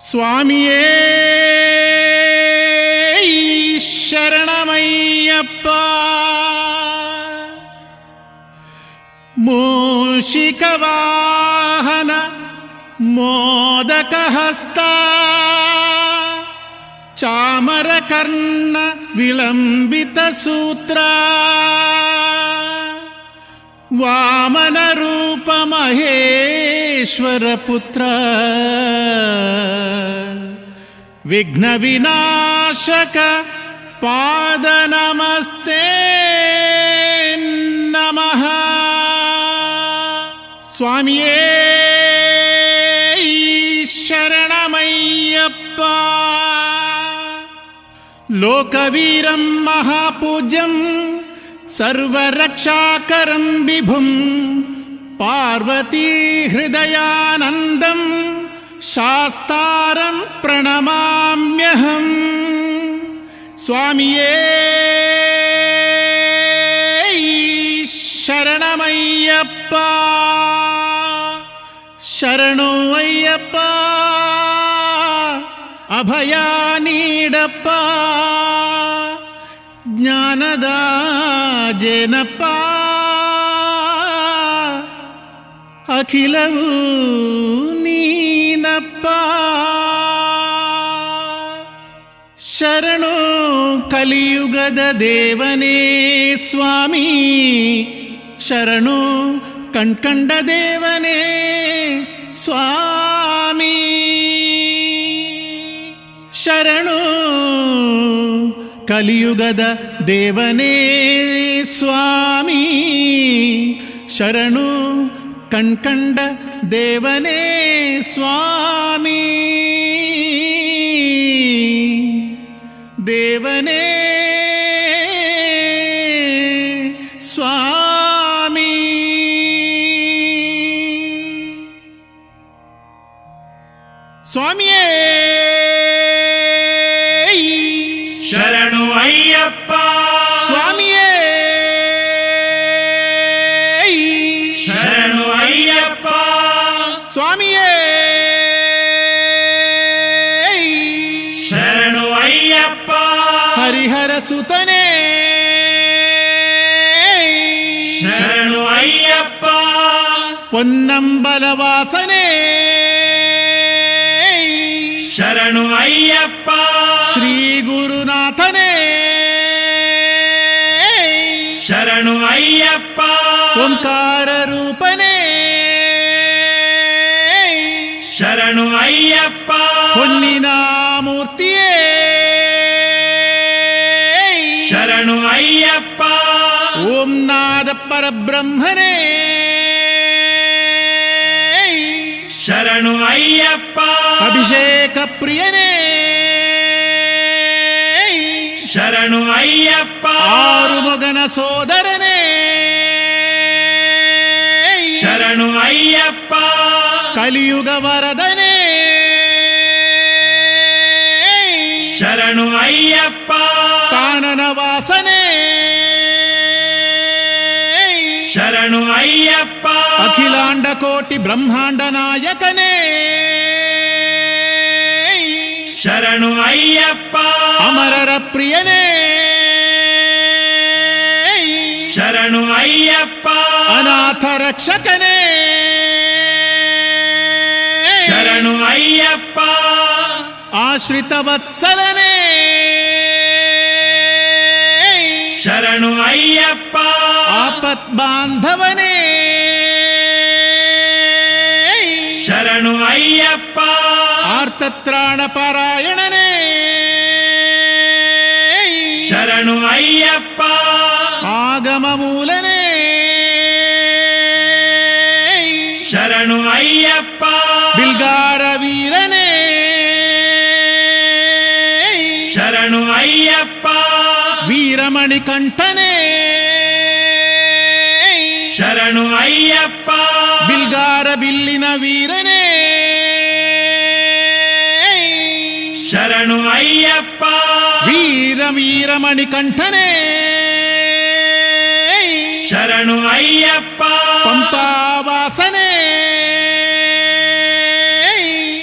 ಸ್ವಾಮಿಯೇ ಶರಣಮಯ್ಯಪ್ಪ. ಮೂಷಿಕವಾಹನ ಮೋದಕಹಸ್ತ ಚಾಮರಕರ್ಣ ವಿಳಂಬಿತ ಸೂತ್ರ ವಾಮನ ರೂಪ ಮಹೇಶ್ವರ ಪುತ್ರ ವಿಘ್ನ ವಿನಾಶಕ ಪಾದ ನಮಸ್ತೆ ನಮಃ. ಸ್ವಾಮಿಯೇ ಶರಣಮಯ್ಯಪ್ಪ. ಲೋಕವೀರಂ ಮಹಾಪೂಜ್ಯಂ ಸರ್ವರಕ್ಷಾಕರಂ ವಿಭುಂ ಪಾರ್ವತೀ ಹೃದಯಾನಂದಂ ಶಾಸ್ತಾರಂ ಪ್ರಣಮಾಮ್ಯಹಂ. ಸ್ವಾಮಿಯೇ ಶರಣಮಯ್ಯಪ್ಪ. ಶರಣು ಅಯ್ಯಪ್ಪ, ಅಭಯ ನೀಡಪ್ಪ, ಜ್ಞಾನದ ಜೇನಪ್ಪ, ಅಖಿಲವೂ ನೀನಪ್ಪ. ಶರಣು ಕಲಿಯುಗದ ದೇವನೇ ಸ್ವಾಮಿ, ಶರಣು ಕಣ್ಕಂಡ ದೇವನೇ ಸ್ವಾಮಿ. ಶರಣು ಕಲಿಯುಗದ ದೇವನೇ ಸ್ವಾಮಿ, ಶರಣು ಕಣ್ಕಂಡ ದೇವನೇ ಸ್ವಾಮಿ. ದೇವನೇ ಸ್ವಾಮಿ. ಸ್ವಾಮಿಯೇ ಶರಣು ಅಯ್ಯಪ್ಪ. ಸ್ವಾಮಿಯೇ ಶರಣು ಅಯ್ಯಪ್ಪ. ಸ್ವಾಮಿಯೇ ಶರಣು ಅಯ್ಯಪ್ಪ. ಹರಿಹರ ಸುತನೇ ಶರಣು ಅಯ್ಯಪ್ಪ. ಪೊನ್ನಂಬಲವಾಸನೇ ಶರಣು ಅಯ್ಯಪ್ಪ. ಶ್ರೀ ಗುರುನಾಥನೇ ಶರಣು ಅಯ್ಯಪ್ಪ. ಓಂಕಾರ ರೂಪನೇ ಶರಣು ಅಯ್ಯಪ್ಪ. ಹೊನ್ನಿನ ಮೂರ್ತಿಯೇ ಶರಣು ಅಯ್ಯಪ್ಪ. ಓಂ ನಾದ ಪರಬ್ರಹ್ಮನೇ ಶರಣು ಅಯ್ಯಪ್ಪ. ಅಭಿಷೇಕ ಪ್ರಿಯನೇ ಶರಣು ಅಯ್ಯಪ್ಪ. ಆರು ಮಗನ ಸೋದರನೇ ಶರಣು ಅಯ್ಯಪ್ಪ. ಕಲಿಯುಗ ವರದನೇ ಶರಣು ಅಯ್ಯಪ್ಪ. ಕಾನನ ವಾಸನೆ ಶರಣು ಅಯ್ಯಪ್ಪ. ಅಖಿಲಾಂಡ ಕೋಟಿ ಬ್ರಹ್ಮಾಂಡ ನಾಯಕನೇ ಶರಣು ಅಯ್ಯಪ್ಪ. ಅಮರರ ಪ್ರಿಯನೇ ಶರಣು ಅಯ್ಯಪ್ಪ. ಅನಾಥ ರಕ್ಷಕನೇ ಶರಣು ಅಯ್ಯಪ್ಪ. ಆಶ್ರಿತ ವತ್ಸಲನೇ ಶರಣು ಅಯ್ಯಪ್ಪ. ಆಪತ್ ಬಾಂಧವನೇ ಶರಣು ಅಯ್ಯಪ್ಪ. ಆರ್ತತ್ರಾಣ ಪಾರಾಯಣನೇ ಶರಣು ಅಯ್ಯಪ್ಪ. ಆಗಮ ಮೂಲನೇ ಶರಣು ಅಯ್ಯಪ್ಪ. ಬಿಲ್ಗಾರ ವೀರನೇ ಶರಣು ಅಯ್ಯಪ್ಪ. ವೀರಮಣಿ ಕಂಠನೇ ಶರಣು ಅಯ್ಯಪ್ಪ. ಬಿಲ್ಗಾರ ಬಿಲ್ಲಿನ ವೀರನೇ ಶರಣು ಅಯ್ಯಪ್ಪ. ವೀರ ವೀರಮಣಿ ಕಂಠನೇ ಶರಣು ಅಯ್ಯಪ್ಪ. ಪಂಪಾವಾಸನೆ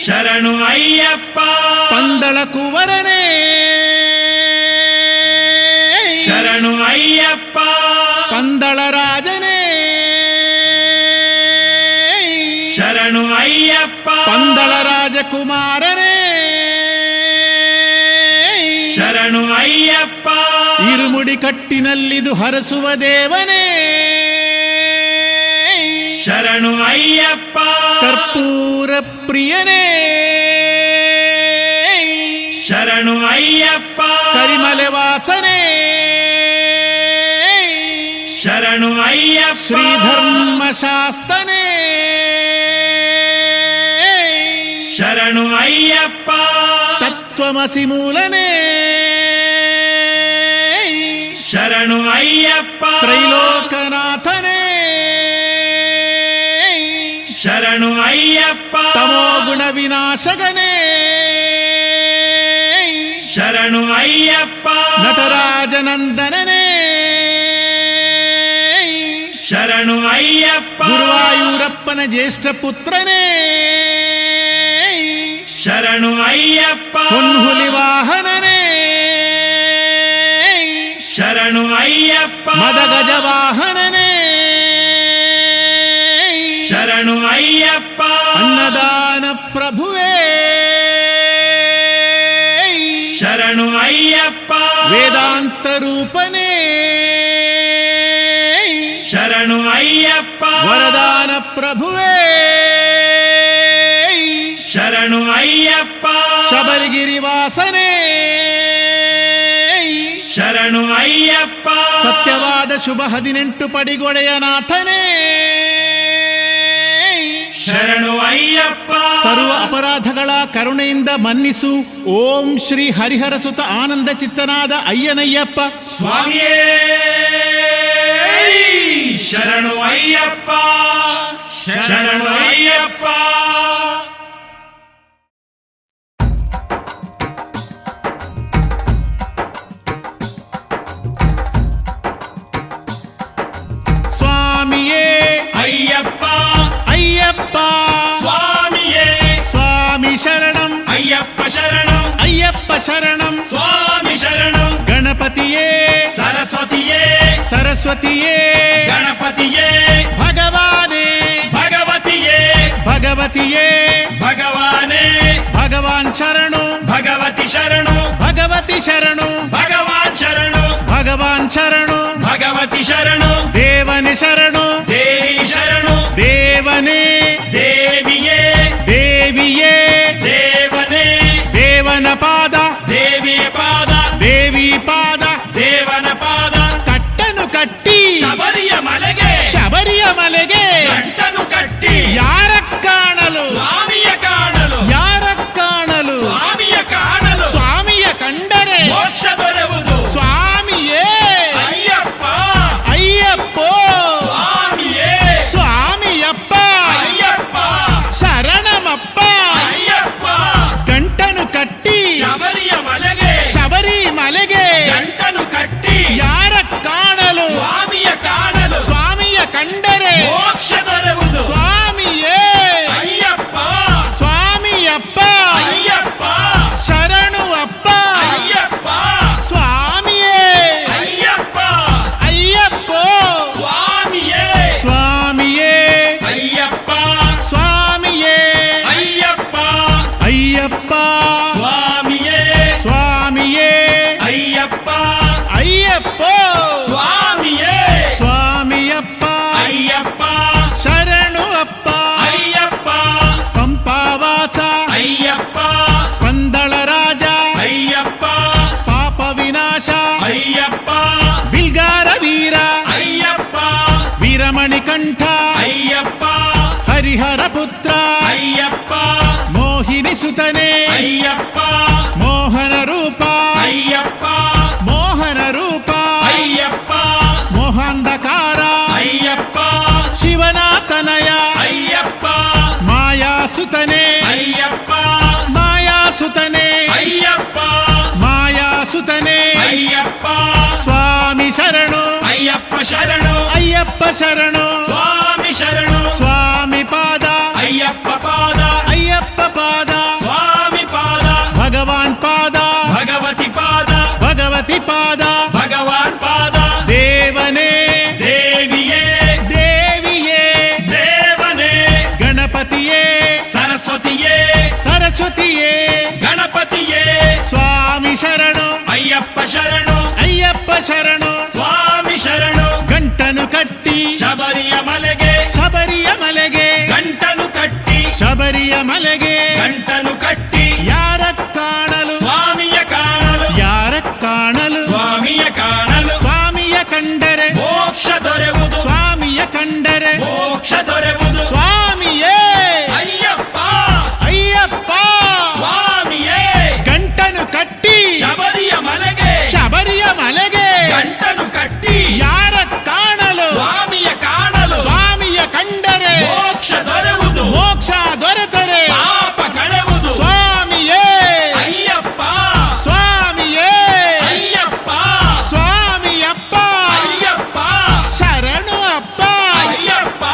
ಶರಣು ಅಯ್ಯಪ್ಪ ಪಂದಳ ಕುವರನೇ ಶರಣು ಅಯ್ಯಪ್ಪ ಪಂದಳ ರಾಜನೇ ಶರಣು ಅಯ್ಯಪ್ಪ ಪಂದಳ ರಾಜಕುಮಾರನೇ ಶರಣು ಅಯ್ಯಪ್ಪ ಇರುಮುಡಿ ಕಟ್ಟಿನಲ್ಲಿದು ಹರಸುವ ದೇವನೇ ಶರಣು ಅಯ್ಯಪ್ಪ ಕರ್ಪೂರ ಪ್ರಿಯನೇ ಶರಣು ಅಯ್ಯಪ್ಪ ಕರಿಮಲೆ ವಾಸನೆ ಶರಣು ಅಯ್ಯಪ್ಪ ಶ್ರೀಧರ್ಮ ಶಾಸ್ತನೇ ಶರಣು ಅಯ್ಯಪ್ಪ ತತ್ವಮಸಿ ಮೂಲನೇ ಶರಣು ಅಯ್ಯಪ್ಪ ತ್ರೈಲೋಕನಾಥನೇ ಶರಣು ಅಯ್ಯಪ್ಪ ತಮೋಗುಣ ವಿನಾಶಕನೇ ಶರಣು ಅಯ್ಯಪ್ಪ ನಟರಾಜನಂದನನೇ ಶರಣು ಅಯ್ಯಪ್ಪ ಗುರುವಾಯೂರಪ್ಪನ ಜ್ಯೇಷ್ಠ ಪುತ್ರನೇ ಶರಣು ಅಯ್ಯಪ್ಪ ಹುನ್ಹುಲಿ ವಾಹನನೇ ಶರಣು ಅಯ್ಯಪ್ಪ ಮದಗಜ ವಾಹನನೇ ಶರಣು ಅಯ್ಯಪ್ಪ ಅನ್ನದಾನ ಪ್ರಭುವೇ ಶರಣು ಅಯ್ಯಪ್ಪ ವೇದಾಂತ ರೂಪನೇ ಶರಣು ಅಯ್ಯಪ್ಪ ವರದಾನ ಪ್ರಭುವೇ ಶರಣು ಅಯ್ಯಪ್ಪ ಶಬರಿಗಿರಿ ವಾಸನೆ ಶರಣು ಅಯ್ಯಪ್ಪ ಸತ್ಯವಾದ ಶುಭ 18 ಪಡಿಗೊಡೆಯ ನಾಥನೇ ಶರಣು ಅಯ್ಯಪ್ಪ ಸರ್ವ ಅಪರಾಧಗಳ ಕರುಣೆಯಿಂದ ಮನ್ನಿಸು. ಓಂ ಶ್ರೀ ಹರಿಹರ ಸುತ ಆನಂದ ಚಿತ್ತನಾದ ಅಯ್ಯನಯ್ಯಪ್ಪ ಸ್ವಾಮಿಯೇ ಶರಣು ಅಯ್ಯಪ್ಪ ಶರಣು ಅಯ್ಯಪ್ಪ ಸ್ವಾಮಿಯೇ ಅಯ್ಯಪ್ಪ ಅಯ್ಯಪ್ಪ ಸ್ವಾಮಿಯೇ ಸ್ವಾಮಿ ಶರಣಂ ಅಯ್ಯಪ್ಪ ಶರಣಂ ಅಯ್ಯಪ್ಪ ಶರಣಂ ಸ್ವಾಮಿ ಶರಣಂ ಗಣಪತಿಯೇ ಸರಸ್ವತಿಯೇ ಸರಸ್ವತಿಯೇ ಗಣಪತಿಯೇ ಭಗವಾನೇ ಭಗವತಿಯೇ ಭಗವತಿಯೇ ಭಗವಾನೇ ಭಗವಾನ್ ಶರಣು ಭಗವತಿ ಶರಣು ಭಗವತಿ ಶರಣು ಭಗವಾನ್ ಶರಣು ಭಗವಾನ್ ಶರಣು ಭಗವತಿ ಶರಣು ದೇವನೇ ಶರಣು ದೇವಿ ಶರಣು ದೇವನೇ ದೇವಿಯೇ ದೇವಿಯೇ ದೇವನೇ ದೇವನ ಪಾದ ದೇವಿಯ ಪಾದ ದೇವಿ ಪಾದ ದೇವನ ಪಾದ ಕಟ್ಟನು ಕಟ್ಟಿ ಶಬರಿಯ ಮಲೆಗೆ ಶಬರಿಯ ಮಲೆಗೆ ಗಂಟನು ಕಟ್ಟಿ ಯಾರ ಕಾಣಲು ಸ್ವಾಮಿಯ ಕಾಣಲು ಯಾರ ಕಾಣಲು ಸ್ವಾಮಿಯ ಕಾಣಲು ಸ್ವಾಮಿಯ ಕಂಡರೆ ಮೋಕ್ಷ ದೊರೆಯುವುದು ಸ್ವಾಮಿಯೇ ಅಯ್ಯಪ್ಪ ಅಯ್ಯಪ್ಪ ಸ್ವಾಮಿಯೇ ಸ್ವಾಮಿಯಪ್ಪ ಅಯ್ಯಪ್ಪ ಶರಣಮಪ್ಪ ಅಯ್ಯಪ್ಪ ಗಂಟನು ಕಟ್ಟಿ ಶಬರಿಯ ಮಲೆಗೆ ಶಬರಿ ಮಲೆಗೆ ಗಂಟನು ಕಟ್ಟಿ ಯಾರ ಕಾಣಲು ಸ್ವಾಮಿಯ ಕಾಣಲು ಸ್ವಾಮಿಯ ಕಂಡರೆ ಮೋಕ್ಷ ದೊರೆಯುವುದು ಸ್ವಾಮಿಯೇ ಅಯ್ಯಪ್ಪ ಸ್ವಾಮಿಯಪ್ಪ ಅಯ್ಯಪ್ಪ ಶರಣು ಅಪ್ಪ ಅಯ್ಯಪ್ಪ ಸ್ವಾಮಿಯೇ ಅಯ್ಯಪ್ಪ ಅಯ್ಯಪ್ಪ ಸ್ವಾಮಿಯೇ ಸ್ವಾಮಿಯೇ ಅಯ್ಯಪ್ಪ ಸ್ವಾಮಿಯೇ ಅಯ್ಯಪ್ಪ ಅಯ್ಯಪ್ಪ ಸ್ವಾಮಿಯೇ ಸ್ವಾಮಿಯೇ ಅಯ್ಯಪ್ಪ ಅಯ್ಯಪ್ಪ ಸ್ವಾಮಿಯೇ ಸ್ವಾಮಿಯಪ್ಪ ಅಯ್ಯಪ್ಪ ಶರಣು ಅಪ್ಪ ಅಯ್ಯಪ್ಪ ಪಂಪಾವಾಸ ಅಯ್ಯಪ್ಪ ಪಂದಳ ರಾಜ ಅಯ್ಯಪ್ಪ ಪಾಪ ವಿನಾಶ ಅಯ್ಯಪ್ಪ ಬಿಲ್ಗಾರ ವೀರ ಅಯ್ಯಪ್ಪ ವೀರಮಣಿ ಕಂಠ ಅಯ್ಯಪ್ಪ ಹರಿಹರ ಪುತ್ರ ಅಯ್ಯಪ್ಪ ಮೋಹಿನಿ ಸುತನೆ ಅಯ್ಯಪ್ಪ ಮೋಹನ ರೂಪ ಅಯ್ಯಪ್ಪ ಮೋಹನ ರೂಪ ಅಯ್ಯಪ್ಪ ಮೋಹಾಂಧಕಾರ ಅಯ್ಯಪ್ಪ ಶಿವನಾಥನಯ ಅಯ್ಯಪ್ಪ ಮಾಯಾಸುತನೆ ಅಯ್ಯಪ್ಪ ಮಾಯಾಸುತನೆ ಅಯ್ಯಪ್ಪ ಮಾಯಾಸುತನೆ ಅಯ್ಯಪ್ಪ ಸ್ವಾಮಿ ಶರಣು ಅಯ್ಯಪ್ಪ ಶರಣು ಅಯ್ಯಪ್ಪ ಶರಣು ಸ್ವಾಮಿ ಶರಣು ಸ್ವಾಮಿ ಪಾದ ಅಯ್ಯಪ್ಪ ಪಾದ ಅಯ್ಯಪ್ಪ ಪಾದ ಶರಣು ಅಯ್ಯಪ್ಪ ಶರಣು ಅಯ್ಯಪ್ಪ ಶರಣು ಸ್ವಾಮಿ ಶರಣು ಗಂಟನು ಕಟ್ಟಿ ಶಬರಿಯ ಮಲೆಗೆ ಶಬರಿಯ ಮಲೆಗೆ ಗಂಟನು ಕಟ್ಟಿ ಶಬರಿಯ ಮಲೆಗೆ ಗಂಟನು ಕಟ್ಟಿ ಯಾರ ಕಾಣಲು ಸ್ವಾಮಿಯ ಕಾಣಲು ಯಾರ ಕಾಣಲು ಸ್ವಾಮಿಯ ಕಾಣಲು ಸ್ವಾಮಿಯ ಕಂಡರೆ ಮೋಕ್ಷ ದೊರೆಯುವುದು ಸ್ವಾಮಿಯ ಕಂಡರೆ ಮೋಕ್ಷ ದೊರೆಯುವುದು ಸ್ವಾಮಿಯೇ ಅಯ್ಯಪ್ಪ ಅಯ್ಯಪ್ಪ ಸ್ವಾಮಿಯೇ ಗಂಟನು ಕಟ್ಟಿ ಶಬರಿಯ ಮಲೆಗೆ ಶಬರಿಯ ಮಲೆಗೆ ಗಂಟನು ಕಟ್ಟಿ ಯಾರ ಕಾಣಲು ಸ್ವಾಮಿಯ ಕಾಣಲು ಸ್ವಾಮಿಯ ಕಂಡರೆ ಮೋಕ್ಷ ದೊರೆಯುವುದು ಮೋಕ್ಷ ದೊರೆತರೆ ಪಾಪ ಕಳೆಯುವುದು ಸ್ವಾಮಿಯೇ ಅಯ್ಯಪ್ಪ ಸ್ವಾಮಿಯೇ ಅಯ್ಯಪ್ಪ ಸ್ವಾಮಿಯಪ್ಪ ಅಯ್ಯಪ್ಪ ಶರಣು ಅಪ್ಪ ಅಯ್ಯಪ್ಪ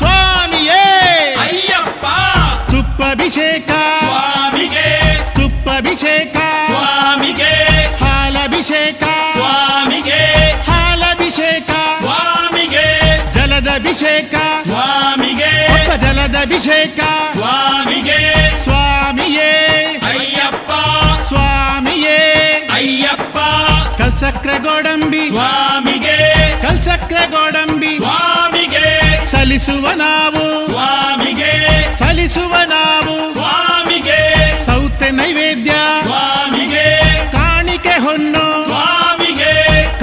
ಸ್ವಾಮಿಯೇ ಅಯ್ಯಪ್ಪ ತುಪ್ಪಭಿಷೇಕ ಸ್ವಾಮಿಗೆ ತುಪ್ಪಭಿಷೇಕ ಸ್ವಾಮಿಗೆ ಹಾಲಭಿಷೇಕ ಸ್ವಾಮಿಗೆ ಹಾಲಭಿಷೇಕ ಸ್ವಾಮಿಗೆ ಜಲದಭಿಷೇಕ ಸ್ವಾಮಿಗೆ ಜಲದಭಿಷೇಕ ಸ್ವಾಮಿಗೆ ಸ್ವಾಮಿಯೇ ಅಯ್ಯಪ್ಪ ಸ್ವಾಮಿಯೇ ಅಯ್ಯಪ್ಪ ಕಲ್ಸಕ್ರ ಗೋಡಂಬಿ ಸ್ವಾಮಿಗೆ ಕಲ್ಸಕ್ರ ಗೋಡಂಬಿ ಸ್ವಾಮಿಗೆ ಸಲಿಸುವ ನಾವು ಸ್ವಾಮಿಗೆ ಸಲಿಸುವ ನಾವು ಸ್ವಾಮಿಗೆ ಸೌತೆ ನೈವೇದ್ಯ ಸ್ವಾಮಿಗೆ ಕಾಣಿಕೆ ಹೊನ್ನು ಸ್ವಾಮಿಗೆ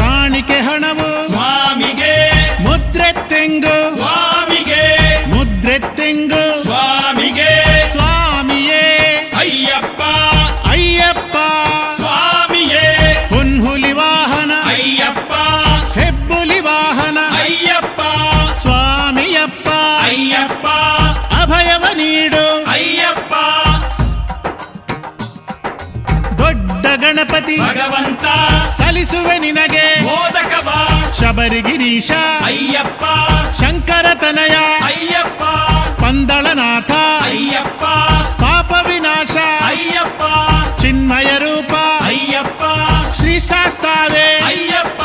ಕಾಣಿಕೆ ಹಣವು ಸ್ವಾಮಿಗೆ ಮುದ್ರೆ ತೆಂಗು ಸ್ವಾಮಿಗೆ ಮುದ್ರೆ ತೆಂಗು ಸ್ವಾಮಿಗೆ ಸ್ವಾಮಿಯೇ ಅಯ್ಯಪ್ಪ ಅಯ್ಯಪ್ಪ ಸ್ವಾಮಿಯೇ ಹುನ್ಹುಲಿ ವಾಹನ ಅಯ್ಯಪ್ಪ ಹೆಬ್ಬುಲಿ ವಾಹನ ಅಯ್ಯಪ್ಪ ಸ್ವಾಮಿಯಪ್ಪ ಅಯ್ಯಪ್ಪ ಅಭಯವ ನೀಡು ಅಯ್ಯಪ್ಪ ದೊಡ್ಡ ಗಣಪತಿ ಭಗವಂತ ಸಲಿಸುವೆ ನಿನಗೆ ಮೋದಕವ ಶಬರಿಗಿರೀಶ ಅಯ್ಯಪ್ಪ ಶಂಕರ ತನಯ ಅಯ್ಯಪ್ಪ ಪಂದಳನಾಥ ಅಯ್ಯಪ್ಪ ಪಾಪ ವಿನಾಶ ಅಯ್ಯಪ್ಪ ಚಿನ್ಮಯ ರೂಪ ಅಯ್ಯಪ್ಪ ಶ್ರೀ ಶಾಸ್ತಾವೇ ಅಯ್ಯಪ್ಪ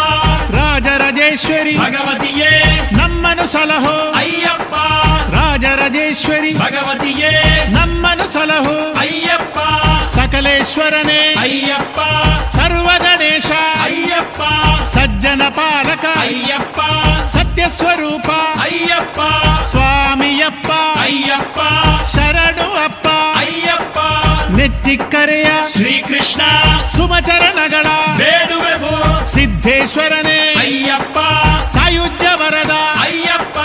ರಾಜರಾಜೇಶ್ವರಿ ಭಗವತಿಯೇ ನಮ್ಮನು ಸಲಹೋ ಅಯ್ಯಪ್ಪ ರಾಜರಾಜೇಶ್ವರಿ ಭಗವತಿಯೇ ನಮ್ಮನು ಸಲಹೋ ಅಯ್ಯಪ್ಪ ಸಕಲೇಶ್ವರನೇ ಅಯ್ಯಪ್ಪ ಸರ್ವ ಗಣೇಶ ಅಯ್ಯಪ್ಪ ಸಜ್ಜನ ಪಾಲಕ ಅಯ್ಯಪ್ಪ ಸತ್ಯ ಸ್ವರೂಪ ಅಯ್ಯಪ್ಪ ಸ್ವಾಮಿಯಪ್ಪ ಅಯ್ಯಪ್ಪ ಶರಣು ಅಪ್ಪ ಅಯ್ಯಪ್ಪ ನೆತ್ತಿಕ್ಕರೆಯ ಶ್ರೀಕೃಷ್ಣ ಸುಮಚರಣಗಳ ಬೇಡುವೆವು ಸಿದ್ದೇಶ್ವರನೇ ಅಯ್ಯಪ್ಪ ಸಾಯುಜ್ಯ ವರದ ಅಯ್ಯಪ್ಪ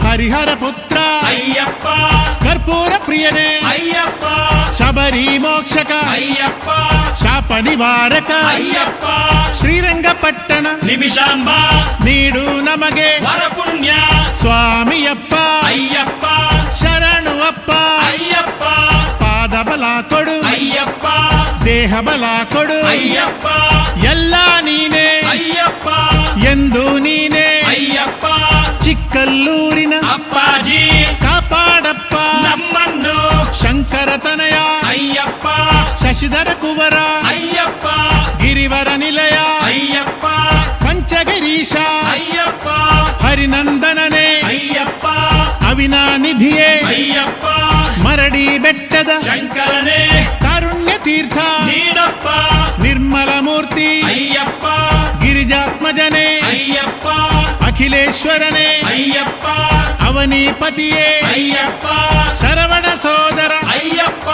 ಹರಿಹರ ಪುತ್ರ ಅಯ್ಯಪ್ಪ ಕರ್ಪೂರ ಪ್ರಿಯನೇ ಅಯ್ಯಪ್ಪ ಶಬರಿ ಮೋಕ್ಷಕ ಅಯ್ಯಪ್ಪ ಶಾಪ ನಿವಾರಕ ಅಯ್ಯಪ್ಪ ಶ್ರೀರಂಗಪಟ್ಟಣ ನಿಮಿಷಾಂಬ ನೀಡು ನಮಗೆ ವರಪುಣ್ಯ ಸ್ವಾಮಿಯಪ್ಪ ಅಯ್ಯಪ್ಪ ಶರಣು ಅಪ್ಪ ಅಯ್ಯಪ್ಪ ಪಾದ ಬಲ ಕೊಡು ಅಯ್ಯಪ್ಪ ದೇಹ ಬಲ ಕೊಡು ಅಯ್ಯಪ್ಪ ಎಲ್ಲ ನೀನೇ ಅಯ್ಯಪ್ಪ ಎಂದು ನೀನೇ ಅಯ್ಯಪ್ಪ ಚಿಕ್ಕಲ್ಲೂರಿನ ಅಪ್ಪಾಜಿ ಕಾಪಾಡಪ್ಪ ನಮ್ಮನ್ನು ಶಂಕರ ತನಯ ಅಯ್ಯಪ್ಪ ಶಶಿಧರ ಕುವರ ಅಯ್ಯಪ್ಪ ಗಿರಿವರ ನಿಲಯ ಅಯ್ಯಪ್ಪ ಪಂಚಗಿರೀಶ ಅಯ್ಯಪ್ಪ ಹರಿನಂದನನೇ ಅಯ್ಯಪ್ಪ ಅವಿನಾನಿಧಿಯೇ ಅಯ್ಯಪ್ಪ ಮರಡಿ ಬೆಟ್ಟದ ಶಂಕರನೇ ಕಾರುಣ್ಯ ತೀರ್ಥ ನೀಡಪ್ಪ ನಿರ್ಮಲ ಮೂರ್ತಿ ಅಯ್ಯಪ್ಪ ಗಿರಿಜಾತ್ಮಜನೇ ಅಯ್ಯಪ್ಪ ಅಖಿಲೇಶ್ವರನೇ ಅಯ್ಯಪ್ಪ ಅವನಿಪತಿಯೇ ಅಯ್ಯಪ್ಪ ಶರವಣ ಸೋದರ ಅಯ್ಯಪ್ಪ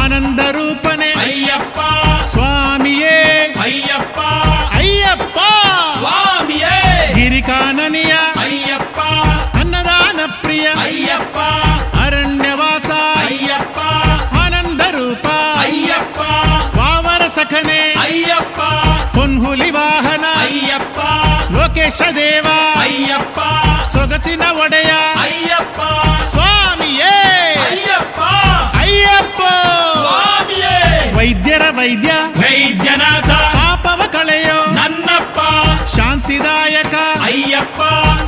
ಆನಂದ ರೂಪನೇ ಅಯ್ಯಪ್ಪ ಸ್ವಾಮಿಯೇ ಅಯ್ಯಪ್ಪ ಅಯ್ಯಪ್ಪ ಸ್ವಾಮಿಯೇ ಗಿರಿಕಾನನಿಯ ಅಯ್ಯಪ್ಪ ಅನ್ನದಾನ ಪ್ರಿಯ ಅಯ್ಯಪ್ಪ ಅರಣ್ಯವಾಸ ಅಯ್ಯಪ್ಪ ಆನಂದ ರೂಪ ಅಯ್ಯಪ್ಪ ವಾವರ ಸಖನೆ ಅಯ್ಯಪ್ಪ ಹುನ್ಹುಲಿ ವಾಹನ ಅಯ್ಯಪ್ಪ ಲೋಕೇಶ ದೇವ ಅಯ್ಯಪ್ಪ ಸೊಗಸಿನ ಒಡೆಯ ಅಯ್ಯಪ್ಪ ಸ್ವಾಮಿಯೇ ಅಯ್ಯಪ್ಪ ಅಯ್ಯಪ್ಪ ಸ್ವಾಮಿಯೇ ವೈದ್ಯರ ವೈದ್ಯ ವೈದ್ಯನಾಥ ಪಾಪವ ಕಳೆಯೋ ನನ್ನಪ್ಪ ಶಾಂತಿದಾಯಕ ಅಯ್ಯಪ್ಪ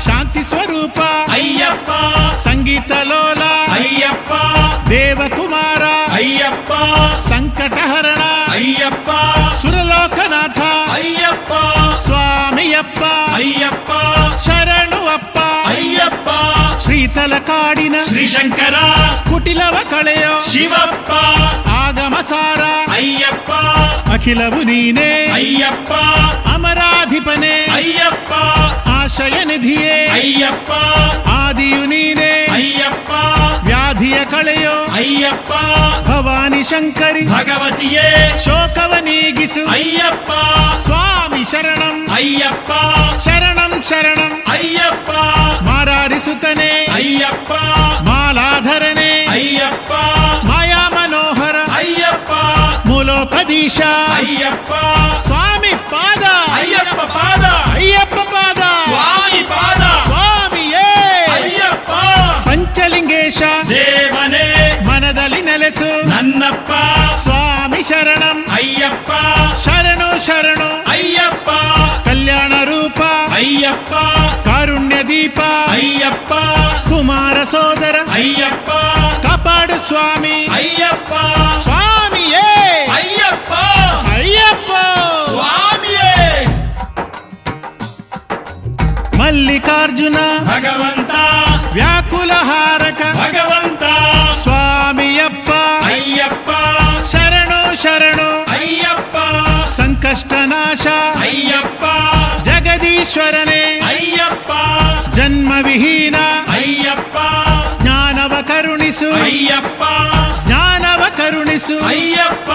ಶಾಂತಿ ಸ್ವರೂಪ ಅಯ್ಯಪ್ಪ ಸಂಗೀತ ಲೋಲ ಅಯ್ಯಪ್ಪ ದೇವಕುಮಾರ ಅಯ್ಯಪ್ಪ ಸಂಕಟಹರಣ ಅಯ್ಯಪ್ಪ ಸುರಲೋಕನಾಥ ಅಯ್ಯಪ್ಪ ಸ್ವಾಮಿಯಪ್ಪ ಅಯ್ಯಪ್ಪ ಶರಣು ಅಪ್ಪ ಅಯ್ಯಪ್ಪ ಶ್ರೀತಲ ಕಾಡಿನ ಶ್ರೀಶಂಕರ ಕುಟಿಲವ ಕಳೆಯೋ ಶಿವಪ್ಪ ಆಗಮ ಸಾರ ಅಯ್ಯಪ್ಪ ಅಖಿಲವು ನೀನೇ ಅಯ್ಯಪ್ಪ ಅಮರಾಧಿಪನೇ ಅಯ್ಯಪ್ಪ ಆಶಯ ನಿಧಿಯೇ ಅಯ್ಯಪ್ಪ ಆದಿಯು ನೀನೇ ಅಯ್ಯಪ್ಪ ವ್ಯಾಧಿಯ ಕಳೆಯೋ ಅಯ್ಯಪ್ಪ ಭವಾನಿ ಶಂಕರಿ ಭಗವತಿಯೇ ಶೋಕವ ನೀಗಿಸು ಅಯ್ಯಪ್ಪ ಸ್ವಾಮಿ ಶರಣಂ ಅಯ್ಯಪ್ಪ ಶರಣಂ ಶರಣಂ ಅಯ್ಯಪ್ಪ ಮಾರಾರಿಸುತ್ತನೆ ಅಯ್ಯಪ್ಪ ಮಾಲಾಧರನೆ ಅಯ್ಯಪ್ಪ ಮಾಯಾ ಮನೋಹರ ಅಯ್ಯಪ್ಪ ಮೂಲೋಪದೀಶ ಅಯ್ಯಪ್ಪ ಸ್ವಾಮಿ ಪಾದ ಅಯ್ಯಪ್ಪ ಪಾದ ಅಯ್ಯಪ್ಪ ಪಾದ ಸ್ವಾಮಿ ಪಾದ ಸ್ವಾಮಿಯೇ ಅಯ್ಯಪ್ಪ ಪಂಚಲಿಂಗೇಶ ದೇವನೇ ಮನದಲ್ಲಿ ನೆಲೆಸು ನನ್ನಪ್ಪ ಸ್ವಾಮಿ ಶರಣಂ ಅಯ್ಯಪ್ಪ ಶರಣು ಶರಣು ಅಯ್ಯಪ್ಪ ಕಲ್ಯಾಣ ರೂಪ ಅಯ್ಯಪ್ಪ ಕಾರುಣ್ಯ ದೀಪ ಅಯ್ಯಪ್ಪ ಕುಮಾರ ಸೋದರ ಅಯ್ಯಪ್ಪ ಕಾಪಾಡು ಸ್ವಾಮಿ ಅಯ್ಯಪ್ಪ ಸ್ವಾಮಿಯೇ ಅಯ್ಯಪ್ಪ ಅಯ್ಯಪ್ಪ ಸ್ವಾಮಿಯೇ ಮಲ್ಲಿಕಾರ್ಜುನ ಭಗವಂತ ವ್ಯಾಕುಲ ಹಾರಕ ಭಗವಂತ ಸ್ವಾಮಿಯಪ್ಪ ಅಯ್ಯಪ್ಪ ಶರಣು ಶರಣು ಅಯ್ಯಪ್ಪ ಸಂಕಷ್ಟ ನಾಶ ಅಯ್ಯಪ್ಪ ಜಗದೀಶ್ವರನೇ ಅಯ್ಯಪ್ಪ ಜನ್ಮವಿಹೀನ ಅಯ್ಯಪ್ಪ ಜ್ಞಾನವ ಕರುಣಿಸು ಅಯ್ಯಪ್ಪ ಜ್ಞಾನವ ಕರುಣಿಸು ಅಯ್ಯಪ್ಪ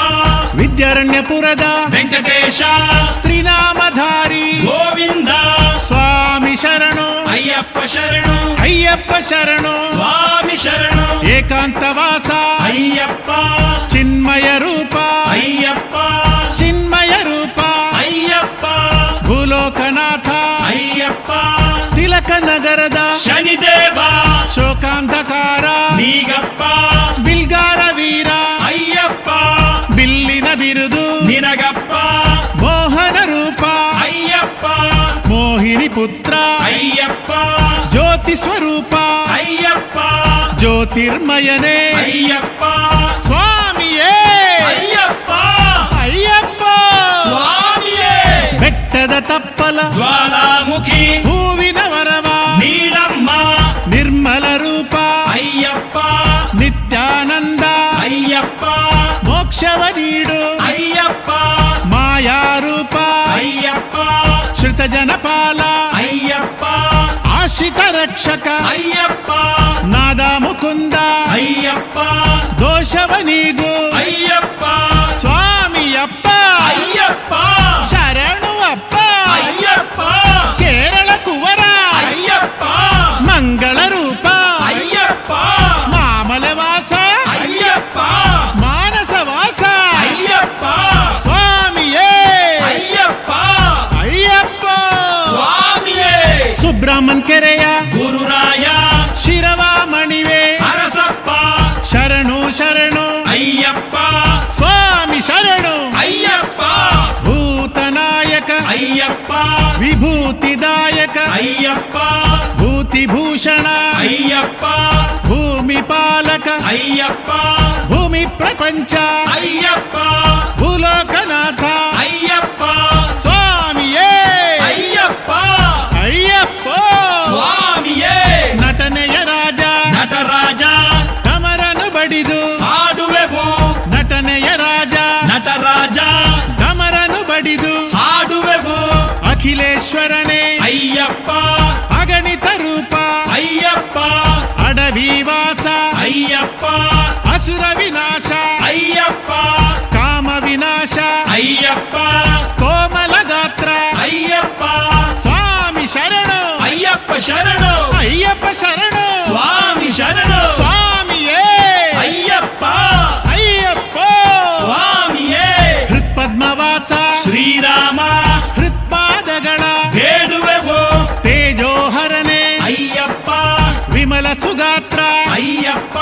ವಿದ್ಯಾರಣ್ಯಪುರದ ವೆಂಕಟೇಶ ತ್ರಿನಾಮಧಾರಿ ಗೋವಿಂದ ಸ್ವಾಮಿ ಶರಣು ಅಯ್ಯಪ್ಪ ಶರಣು ಅಯ್ಯಪ್ಪ ಶರಣು ಸ್ವಾಮಿ ಶರಣು ಏಕಾಂತವಾಸ ಅಯ್ಯಪ್ಪ ಚಿನ್ಮಯ ರೂಪ ಅಯ್ಯಪ್ಪ ಚಿನ್ಮಯ ರೂಪ ಅಯ್ಯಪ್ಪ ಭೂಲೋಕನಾಥ ಅಯ್ಯಪ್ಪ ತಿಲಕ ನಗರದ ಶನಿದೇವ ಶೋಕಾಂಧಕಾರ ನೀಗಪ್ಪ ಬಿಲ್ಗಾರ ವೀರ ಅಯ್ಯಪ್ಪ ಬಿಲ್ಲಿನ ಬಿರುದು ನಿನಗಪ್ಪ ಮೋಹನ ರೂಪ ಅಯ್ಯಪ್ಪ ಮೋಹಿನಿ ಪುತ್ರ ಅಯ್ಯಪ್ಪ ಜ್ಯೋತಿ ಸ್ವರೂಪ ಅಯ್ಯಪ್ಪ ಜ್ಯೋತಿರ್ಮಯನೇ ಅಯ್ಯಪ್ಪ ಸ್ವಾಮಿಯೇ ಅಯ್ಯಪ್ಪ ಅಯ್ಯಪ್ಪ ಸ್ವಾಮಿಯೇ ಬೆಟ್ಟದ ತಪ್ಪಲ ಜ್ವಾಲಾಮುಖಿ ಹೂವಿನ ವರವ ನೀಡಮ್ಮ ನಿರ್ಮಲ ರೂಪ ಅಯ್ಯಪ್ಪ ನಿತ್ಯಾನಂದ ಅಯ್ಯಪ್ಪ ಮೋಕ್ಷವ ನೀಡು ಅಯ್ಯಪ್ಪ ಮಾಯಾರೂಪ ಅಯ್ಯಪ್ಪ ಶ್ರುತ ಜನಪಾಲ ಅಯ್ಯಪ್ಪ ಆಶ್ರಿತ ರಕ್ಷಕ ಅಯ್ಯಪ್ಪ ನಾದ ಮುಕುಂದ ಅಯ್ಯಪ್ಪ ದೋಷವ ನೀಗು ಅಯ್ಯಪ್ಪ ಸ್ವಾಮಿಯಪ್ಪ ಅಯ್ಯಪ್ಪ ಶರಣು ಅಪ್ಪ ಅಯ್ಯಪ್ಪ ಕೇರಳ ಕುವರ ಅಯ್ಯಪ್ಪ ಮಂಗಳ ರೂಪ ಅಯ್ಯಪ್ಪ ಮಾಮಲವಾಸ ಅಯ್ಯಪ್ಪ ಮಾನಸ ವಾಸ ಅಯ್ಯಪ್ಪ ಸ್ವಾಮಿಯೇ ಅಯ್ಯಪ್ಪ ಅಯ್ಯಪ್ಪ ಸ್ವಾಮಿಯೇ ಸುಬ್ರಹ್ಮಣ್ ಕೆರೆಯ ಗುರುರಾಯ ಶಿರವ ಮಣಿವೆ ಅರಸಪ್ಪ ಶರಣು ಶರಣು ಅಯ್ಯಪ್ಪ ಸ್ವಾಮಿ ಶರಣು ಅಯ್ಯಪ್ಪ ಭೂತನಾಯಕ ಅಯ್ಯಪ್ಪ ವಿಭೂತಿದಾಯಕ ಅಯ್ಯಪ್ಪ ಭೂತಿಭೂಷಣ ಅಯ್ಯಪ್ಪ ಭೂಮಿ ಪಾಲಕ ಅಯ್ಯಪ್ಪ ಭೂಮಿ ಪ್ರಪಂಚ ಅಯ್ಯಪ್ಪ ಭೂಲೋಕನಾಥ ಅಯ್ಯಪ್ಪ ಸ್ವಾಮಿಯೇ ಅಯ್ಯಪ್ಪ ಅಯ್ಯಪ್ಪ ಸ್ವಾಮಿಯೇ ನಟನೆಯ ರಾಜ ನಟರಾಜ ಕಮರನು ಬಡಿದು ಹಾಡುವೆವು ನಟನೆಯ ರಾಜ ನಟರಾಜ ಕಮರನು ಬಡಿದು ಹಾಡುವೆವು ಅಖಿಲೇಶ್ವರನೇ ಅಯ್ಯಪ್ಪ ಅಗಣಿತ ರೂಪ ಅಯ್ಯಪ್ಪ ಅಡವಿ ವಾಸ ಅಯ್ಯಪ್ಪ ಅಸುರ ವಿನಾಶ ಅಯ್ಯಪ್ಪ ಕಾಮ ವಿನಾಶ ಅಯ್ಯಪ್ಪ ಕೋಮಲ ಗಾತ್ರ ಅಯ್ಯಪ್ಪ ಸ್ವಾಮಿ ಶರಣು ಅಯ್ಯಪ್ಪ ಶರಣು ಅಯ್ಯಪ್ಪ ಶರಣು ಸ್ವಾಮಿ ಶರಣು ಸ್ವಾಮಿಯೇ ಅಯ್ಯಪ್ಪ ಅಯ್ಯಪ್ಪ ಸ್ವಾಮಿಯೇ ಹೃತ್ಪದ್ಮವಾಸ ಶ್ರೀರಾಮ ಹೃತ್ಪಾದಗಳ ಬೇಡುವೆವು ತೇಜೋಹರನೆ ಅಯ್ಯಪ್ಪ ವಿಮಲ ಸುಗಾತ್ರ ಅಯ್ಯಪ್ಪ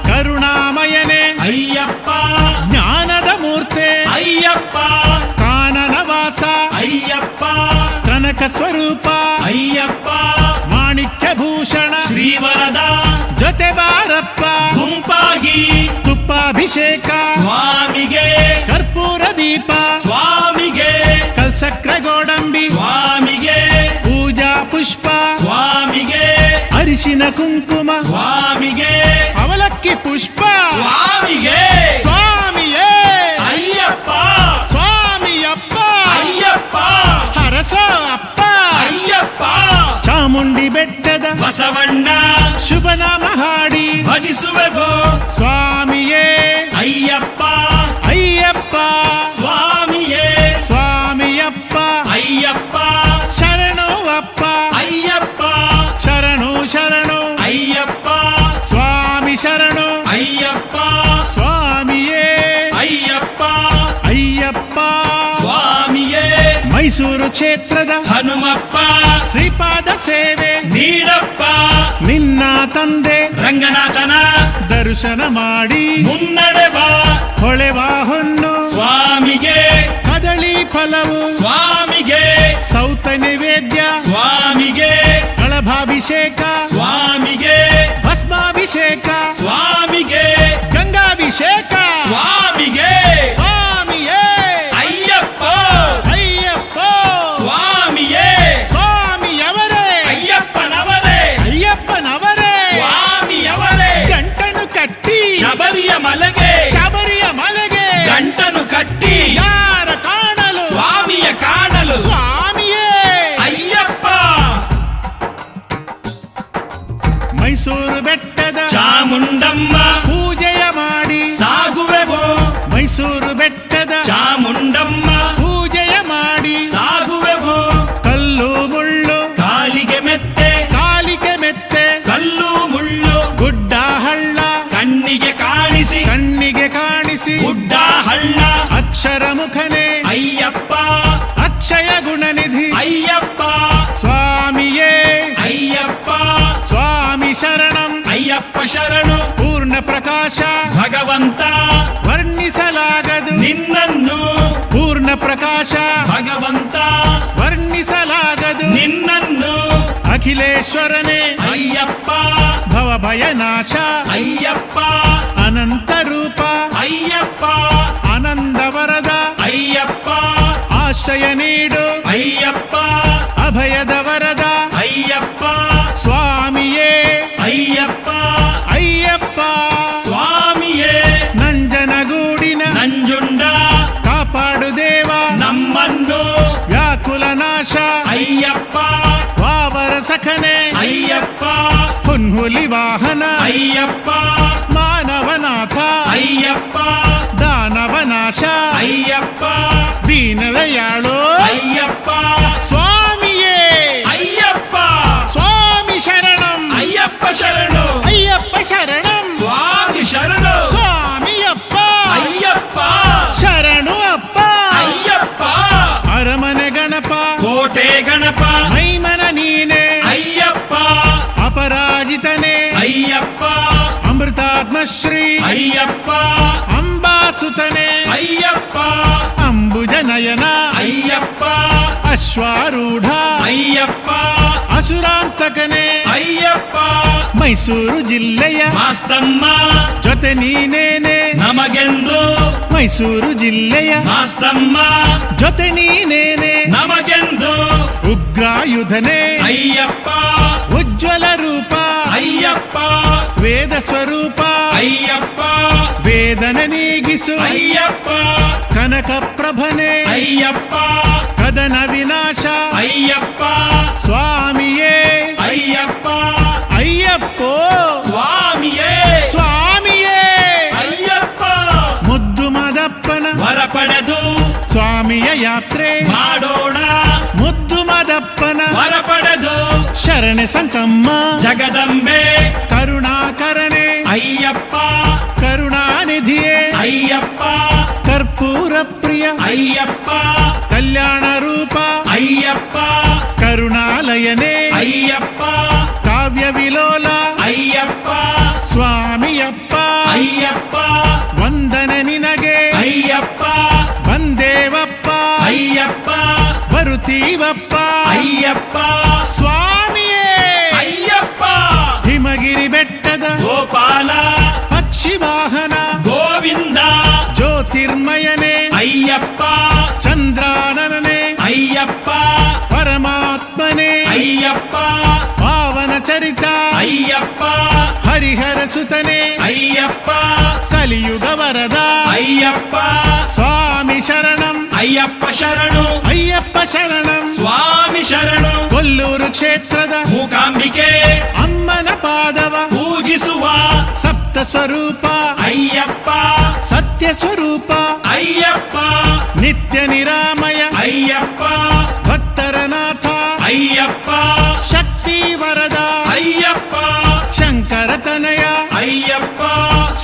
ಕರುಣಾಮಯನೆ ಅಯ್ಯಪ್ಪ ಜ್ಞಾನದ ಮೂರ್ತೆ ಅಯ್ಯಪ್ಪ ಕಾನನವಾಸ ಅಯ್ಯಪ್ಪ ಕನಕ ಸ್ವರೂಪ ಅಯ್ಯಪ್ಪ ಮಾಣಿಕ್ಯ ಭೂಷಣ ಶ್ರೀವರದ ಜೊತೆ ಬಾರಪ್ಪ ಗುಂಪಾಗಿ ತುಪ್ಪಾಭಿಷೇಕ ಸ್ವಾಮಿಗೆ ಕರ್ಪೂರ ದೀಪ ಸ್ವಾಮಿಗೆ ಕಲ್ಸಕ್ರ ಗೋಡಂಬಿ ಸ್ವಾಮಿಗೆ ಪೂಜಾ ಪುಷ್ಪ ಸ್ವಾಮಿಗೆ ಅರಿಶಿನ ಕುಂಕುಮ ಸ್ವಾಮಿಗೆ ಅವಲಕ್ಕಿ ಪುಷ್ಪ ಸ್ವಾಮಿಗೆ ಸ್ವಾಮಿಯೇ ಅಯ್ಯಪ್ಪ ಸ್ವಾಮಿಯಪ್ಪ ಅಯ್ಯಪ್ಪ ಹರಸೋ ಅಪ್ಪ ಅಯ್ಯಪ್ಪ ಚಾಮುಂಡಿ ಬೆಟ್ಟದ ಬಸವಣ್ಣ ಶುಭನಾಮ ಹಾಡಿ ಭಜಿಸುವೆವು ಸ್ವಾಮಿಯೇ ಅಯ್ಯಪ್ಪ ಅಯ್ಯಪ್ಪ ಸ್ವಾಮಿಯೇ ಸ್ವಾಮಿಯಪ್ಪ ಅಯ್ಯಪ್ಪ ಶರಣು ಅಪ್ಪ ಅಯ್ಯಪ್ಪ ಶರಣು ಶರಣು ಅಯ್ಯಪ್ಪ ಸ್ವಾಮಿ ಶರಣು ಅಯ್ಯಪ್ಪ ಸ್ವಾಮಿಯೇ ಅಯ್ಯಪ್ಪ ಅಯ್ಯಪ್ಪ ಸ್ವಾಮಿಯೇ ಮೈಸೂರು ಕ್ಷೇತ್ರದ ಹನುಮಪ್ಪ ಶ್ರೀಪಾದ ಸೇವೆ ನೀಡಪ್ಪ ನಿನ್ನ ತಂದೆ ರಂಗನಾಥನ ದರ್ಶನ ಮಾಡಿ ಮುನ್ನಡೆವ ಹೊಳೆವ ಹೊನ್ನು ಸ್ವಾಮಿಗೆ ಕದಳಿ ಫಲವು ಸ್ವಾಮಿಗೆ ಸೌತ ನೈವೇದ್ಯ ಸ್ವಾಮಿಗೆ ಕಳಭಾಭಿಷೇಕ ಸ್ವಾಮಿಗೆ ಭಸ್ಮಾಭಿಷೇಕ ಸ್ವಾಮಿಗೆ ಗಂಗಾಭಿಷೇಕ ಸ್ವಾಮಿಗೆ ಸ್ವಾಮಿಯೇ ಅಯ್ಯಪ್ಪ ಅಯ್ಯಪ್ಪ ಸ್ವಾಮಿಯೇ ಸ್ವಾಮಿಯವರೇ ಅಯ್ಯಪ್ಪನವರೇ ಅಯ್ಯಪ್ಪನವರೇ ಸ್ವಾಮಿಯವರೇ ಗಂಟನು ಕಟ್ಟಿ ಶಬರಿಯ ಮಲೆಗೆ ಶಬರಿಯ ಮಲೆಗೆ ಗಂಟನು ಕಟ್ಟಿ ಯಾರ ಕಾಣಲು ಸ್ವಾಮಿಯ ಕಾಣಲು ಸ್ವಾಮಿಯೇ ಅಯ್ಯಪ್ಪ ಮೈಸೂರು ಬೆಟ್ಟದ ಚಾಮುಂಡಮ್ಮ ಪೂಜೆಯ ಮಾಡಿ ಸಾಗುವೆವು ಮೈಸೂರು ಬೆಟ್ಟದ ಚಾಮುಂಡಮ್ಮ ಪೂಜೆಯ ಮಾಡಿ ಸಾಗುವೆವು ಕಲ್ಲು ಮುಳ್ಳು ಕಾಲಿಗೆ ಮೆತ್ತೆ ಕಾಲಿಗೆ ಮೆತ್ತೆ ಕಲ್ಲು ಮುಳ್ಳು ಗುಡ್ಡ ಹಳ್ಳ ಕಣ್ಣಿಗೆ ಕಾಣಿಸಿ ಕಣ್ಣಿಗೆ ಕಾಣಿಸಿ ಗುಡ್ಡ ಹಳ್ಳ ಅಕ್ಷರ ಮುಖನೇ ಅಯ್ಯಪ್ಪ ಅಕ್ಷಯ ಗುಣನಿಧಿ ಅಯ್ಯಪ್ಪ ಸ್ವಾಮಿಯೇ ಅಯ್ಯಪ್ಪ ಸ್ವಾಮಿ ಶರಣಂ ಅಯ್ಯಪ್ಪ ಶರಣು ಪೂರ್ಣ ಪ್ರಕಾಶ ಭಗವಂತ ವರ್ಣಿಸಲಾಗದು ನಿನ್ನನ್ನು ಪೂರ್ಣ ಪ್ರಕಾಶ ಭಗವಂತ ವರ್ಣಿಸಲಾಗದು ನಿನ್ನನ್ನು ಅಖಿಲೇಶ್ವರನೇ ಅಯ್ಯಪ್ಪ ಭವಭಯನಾಶ ಅಯ್ಯಪ್ಪ ಅನಂತ ರೂಪ ಅಯ್ಯಪ್ಪ ಆನಂದ ವರದ ಅಯ್ಯಪ್ಪ ಆಶ್ರಯ ನೀಡು ಅಯ್ಯಪ್ಪ ಅಭಯದ ವರದ ಅಯ್ಯಪ್ಪ ಸ್ವಾಮಿಯೇ ಅಯ್ಯಪ್ಪ ಅಯ್ಯಪ್ಪ ಸ್ವಾಮಿಯೇ ನಂಜನಗೂಡಿನ ನಂಜುಂಡ ಕಾಪಾಡು ದೇವ ನಮ್ಮನ್ನು ವ್ಯಾಕುಲ ನಾಶ ಅಯ್ಯಪ್ಪ ವಾವರ ಸಖನೆ ಅಯ್ಯಪ್ಪ ಹುನ್ಹುಲಿ ವಾಹನ ಅಯ್ಯಪ್ಪ ಮಾನವನಾಥ ಅಯ್ಯಪ್ಪ ದಾನವನಾಶ ಅಯ್ಯಪ್ಪ ದೀನದಯಾಳು ಅಯ್ಯಪ್ಪ ಸ್ವಾಮಿಯೇ ಅಯ್ಯಪ್ಪ ಸ್ವಾಮಿ ಶರಣಂ ಅಯ್ಯಪ್ಪ ಶರಣು ಅಯ್ಯಪ್ಪ ಶರಣಂ ಸ್ವಾಮಿ ಶರಣು ಸ್ವಾಮಿಯಪ್ಪ ಅಯ್ಯಪ್ಪ ಶರಣು ಅಪ್ಪ ಅಯ್ಯಪ್ಪ ಅರಮನೆ ಗಣಪ ಕೋಟೆ ಗಣಪ ಮೈಮನ ನೀನೆ ಅಯ್ಯಪ್ಪ ಅಪರಾಜಿತನೇ ಅಯ್ಯಪ್ಪ ಅಮೃತಾತ್ಮಶ್ರೀ ಅಯ್ಯಪ್ಪ ಅಂಬಾಸುತನೇ ಅಯ್ಯಪ್ಪ ಅಂಬುಜ ನಯನ ಅಯ್ಯಪ್ಪ ಅಶ್ವಾರೂಢ ಅಯ್ಯಪ್ಪ ಅಸುರಾಂತಕನೇ ಅಯ್ಯಪ್ಪ ಮೈಸೂರು ಜಿಲ್ಲೆಯ ಮಾಸ್ತಮ್ಮ ಜೊತೆ ನೀನೇನೆ ನಮಗೆಂದು ಮೈಸೂರು ಜಿಲ್ಲೆಯ ಮಾಸ್ತಮ್ಮ ಜೊತೆ ನೀನೇನೆ ನಮಗೆಂದು ಉಗ್ರಾಯುಧನೇ ಅಯ್ಯಪ್ಪ ಉಜ್ವಲ ರೂಪ ಅಯ್ಯಪ್ಪ ವೇದ ಸ್ವರೂಪ ಅಯ್ಯಪ್ಪ ವೇದನ ನೀಗಿಸು ಅಯ್ಯಪ್ಪ ಕನಕ ಪ್ರಭನೆ ಅಯ್ಯಪ್ಪ ಕದನ ವಿನಾಶ ಅಯ್ಯಪ್ಪ ಸ್ವಾಮಿಯೇ ಅಯ್ಯಪ್ಪ ಅಯ್ಯಪ್ಪೋ ಸ್ವಾಮಿಯೇ ಸ್ವಾಮಿಯೇ ಅಯ್ಯಪ್ಪ ಮುದ್ದು ಮದಪ್ಪನ ವರ ಪಡೆದು ಸ್ವಾಮಿಯ ಯಾತ್ರೆ ಮಾಡೋಣ ಮುದ್ದು ಮದಪ್ಪನ ವರ ಪಡೆದು ಶರಣೆ ಸಂಕಮ್ಮ ಜಗದಂಬೆ ಕರುಣಾಕರನೆ ಅಯ್ಯಪ್ಪ ಕರುಣಾನಿಧಿಯೇ ಅಯ್ಯಪ್ಪ ಕರ್ಪೂರ ಪ್ರಿಯ ಅಯ್ಯಪ್ಪ ಕಲ್ಯಾಣ ರೂಪ ಅಯ್ಯಪ್ಪ ಕರುಣಾಲಯನೇ ಅಯ್ಯಪ್ಪ ಕಾವ್ಯ ವಿಲೋಲ ಅಯ್ಯಪ್ಪ ಸ್ವಾಮಿಯಪ್ಪ ಅಯ್ಯಪ್ಪ ವಂದನೆ ನಿನಗೆ ಅಯ್ಯಪ್ಪ ಬಂದೇವಪ್ಪ ಅಯ್ಯಪ್ಪ ಬರುತ್ತೀವಪ್ಪ ಅಯ್ಯಪ್ಪ ಸ್ವಾಮಿಯೇ ಅಯ್ಯಪ್ಪ ಹಿಮಗಿರಿ ಬೆಟ್ಟದ ಗೋಪಾಲ ಪಕ್ಷಿ ವಾಹನ ಗೋವಿಂದ ಜ್ಯೋತಿರ್ಮಯನೇ ಅಯ್ಯಪ್ಪ ಚಂದ್ರಾನನೇ ಅಯ್ಯಪ್ಪ ಪರಮಾತ್ಮನೇ ಅಯ್ಯಪ್ಪ ಪಾವನ ಚರಿತ ಅಯ್ಯಪ್ಪ ಹರಿಹರ ಸುತನೆ ಅಯ್ಯಪ್ಪ ಕಲಿಯುಗ ವರದ ಅಯ್ಯಪ್ಪ ಸ್ವಾಮಿ ಶರಣಂ ಅಯ್ಯಪ್ಪ ಶರಣು ಅಯ್ಯಪ್ಪ ಶರಣಂ ಸ್ವಾಮಿ ಶರಣು ಕೊಲ್ಲೂರು ಕ್ಷೇತ್ರದ ಮೂಕಾಂಬಿಕೆ ಅಮ್ಮನ ಪಾದವ ಪೂಜಿಸುವ ಸಪ್ತ ಸ್ವರೂಪ ಅಯ್ಯಪ್ಪ ಸತ್ಯ ಸ್ವರೂಪ ಅಯ್ಯಪ್ಪ ನಿತ್ಯ ನಿರಾಮಯ ಅಯ್ಯಪ್ಪ ಭಕ್ತರ ನಾಥ ಅಯ್ಯಪ್ಪ ಶಕ್ತಿ ವರದ ಅಯ್ಯಪ್ಪ ಶಂಕರ ತನಯ ಅಯ್ಯಪ್ಪ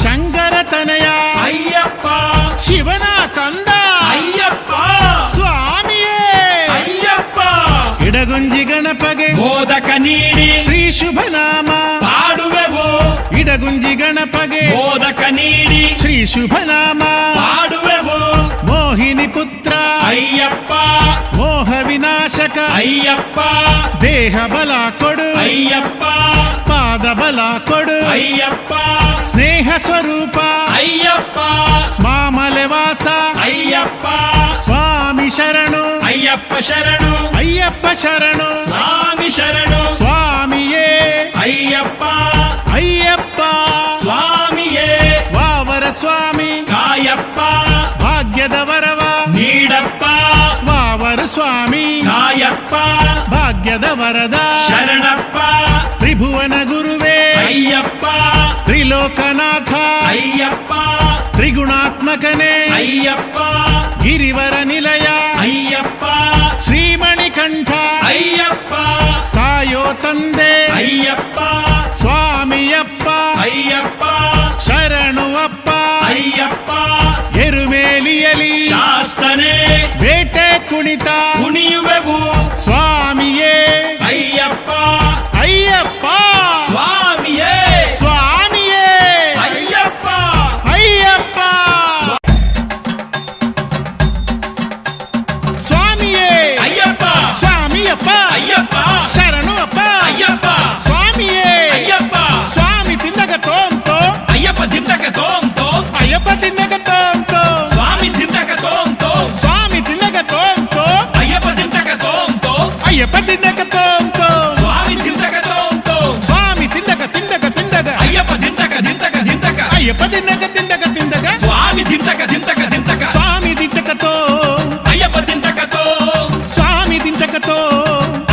ಶಂಕರ ತನಯ ಅಯ್ಯಪ್ಪ ಶಿವನ ಕಂದ ಅಯ್ಯಪ್ಪ ಸ್ವಾಮಿಯೇ ಅಯ್ಯಪ್ಪ ಇಡಗುಂಜಿ ಗಣಪಗೆ ಮೋದಕ ನೀಡಿ ಶ್ರೀ ಶುಭನಾಮ ಪಾಡುವೆವು ಇಡಗುಂಜಿ ಗಣಪಗೆ ಮೋದಕ ನೀಡಿ ಶ್ರೀ ಶುಭನಾಮ ಪಾಡುವೆವು ಮೋಹಿನಿ ಪುತ್ರ ಅಯ್ಯಪ್ಪ ಮೋಹ ವಿನಾಶಕ ಅಯ್ಯಪ್ಪ ದೇಹ ಬಲ ಕೊಡು ಅಯ್ಯಪ್ಪ ಪಾದ ಬಲ ಕೊಡು ಅಯ್ಯಪ್ಪ ಸ್ನೇಹ ಸ್ವರೂಪ ಅಯ್ಯಪ್ಪ ಮಾಮಲೆ ವಾಸ ಅಯ್ಯಪ್ಪ ಸ್ವಾಮಿ ಶರಣು ಅಯ್ಯಪ್ಪ ಶರಣು ಅಯ್ಯಪ್ಪ ಶರಣು ಸ್ವಾಮಿ ಶರಣು ಸ್ವಾಮಿಯೇ ಅಯ್ಯಪ್ಪ ಅಯ್ಯಪ್ಪ ಸ್ವಾಮಿಯೇ ವಾವರ ಸ್ವಾಮಿ ಕಾಯಪ್ಪ ಭಾಗ್ಯದ ವರವ ನೀಡಪ್ಪ ವಾವರ ಸ್ವಾಮಿ ಕಾಯಪ್ಪ ಭಾಗ್ಯದ ವರದ ಶರಣಪ್ಪ ತ್ರಿಭುವನ ಗುರುವೇ ಅಯ್ಯಪ್ಪ ತ್ರಿಲೋಕನಾಥ ಅಯ್ಯಪ್ಪ ತ್ರಿಗುಣಾತ್ಮಕನೇ ಅಯ್ಯಪ್ಪ ಗಿರಿವರ ನಿಲಯ ಅಯ್ಯಪ್ಪ ಶ್ರೀಮಣಿಕಂಠ ಅಯ್ಯಪ್ಪ ಕಾಯೋ ತಂದೆ ಅಯ್ಯಪ್ಪ ಸ್ವಾಮಿಯಪ್ಪ ಅಯ್ಯಪ್ಪ ಶರಣು ಅಪ್ಪ ಅಯ್ಯಪ್ಪ ಎರುಮೇಲಿಯಲಿ ಶಾಸ್ತನೇ ಬೇಟೆ ಕುಣಿತ ಕುಣಿಯುವೆವು ಸ್ವಾಮಿಯೇ ಅಯ್ಯಪ್ಪ ಅಯ್ಯಪ್ಪ ಸ್ವಾಮಿಯೇ ಸ್ವಾಮಿಯೇ ಅಯ್ಯಪ್ಪ ಅಯ್ಯಪ್ಪ ಸ್ವಾಮಿಯೇ ಅಯ್ಯಪ್ಪ ಸ್ವಾಮಿಯಪ್ಪ ಅಯ್ಯಪ್ಪ ಶರಣು ಅಪ್ಪ ಅಯ್ಯಪ್ಪ ಸ್ವಾಮಿಯೇ ಅಯ್ಯಪ್ಪ ಸ್ವಾಮಿ ತಿನ್ನಗ ತೋಂತೋ ಅಯ್ಯಪ್ಪ ದಿಂತಕ ತೋಂತೋ ಅಯ್ಯಪ್ಪ ತಿನ್ನಗ ತೋಂತೋ ಸ್ವಾಮಿ ದಿಂತಕ ತೋಂತೋ ಸ್ವಾಮಿ ತಿನ್ನಗ ತೋಂತೋ ಅಯ್ಯಪ್ಪ ದಿಂತಕ ತೋಂತೋ ಅಯ್ಯಪ್ಪ ತಿನ್ನಗ ತೋಂತೋ ಸ್ವಾಮಿ ದಿಂತಕ ತೋಂತೋ ಸ್ವಾಮಿ ತಿನ್ನಗ ತಿಂದಗ ತಿಂದಗ ಅಯ್ಯಪ್ಪ ದಿಂತಕ ದಿಂತಕ ದಿಂತಕ ಅಯ್ಯಪ್ಪ ತಿನ್ನಗ ತಿಂದಗ ತಿಂದಗ ಸ್ವಾಮಿ ದಿಂತಕ ದಿಂತಕ ದಿಂತಕ ಸ್ವಾಮಿ ತಿಂತಕ ತೋ ಅಯ್ಯಪ್ಪ ದಿಂತಕ ತೋ ಸ್ವಾಮಿ ತಿಂತಕ ತೋ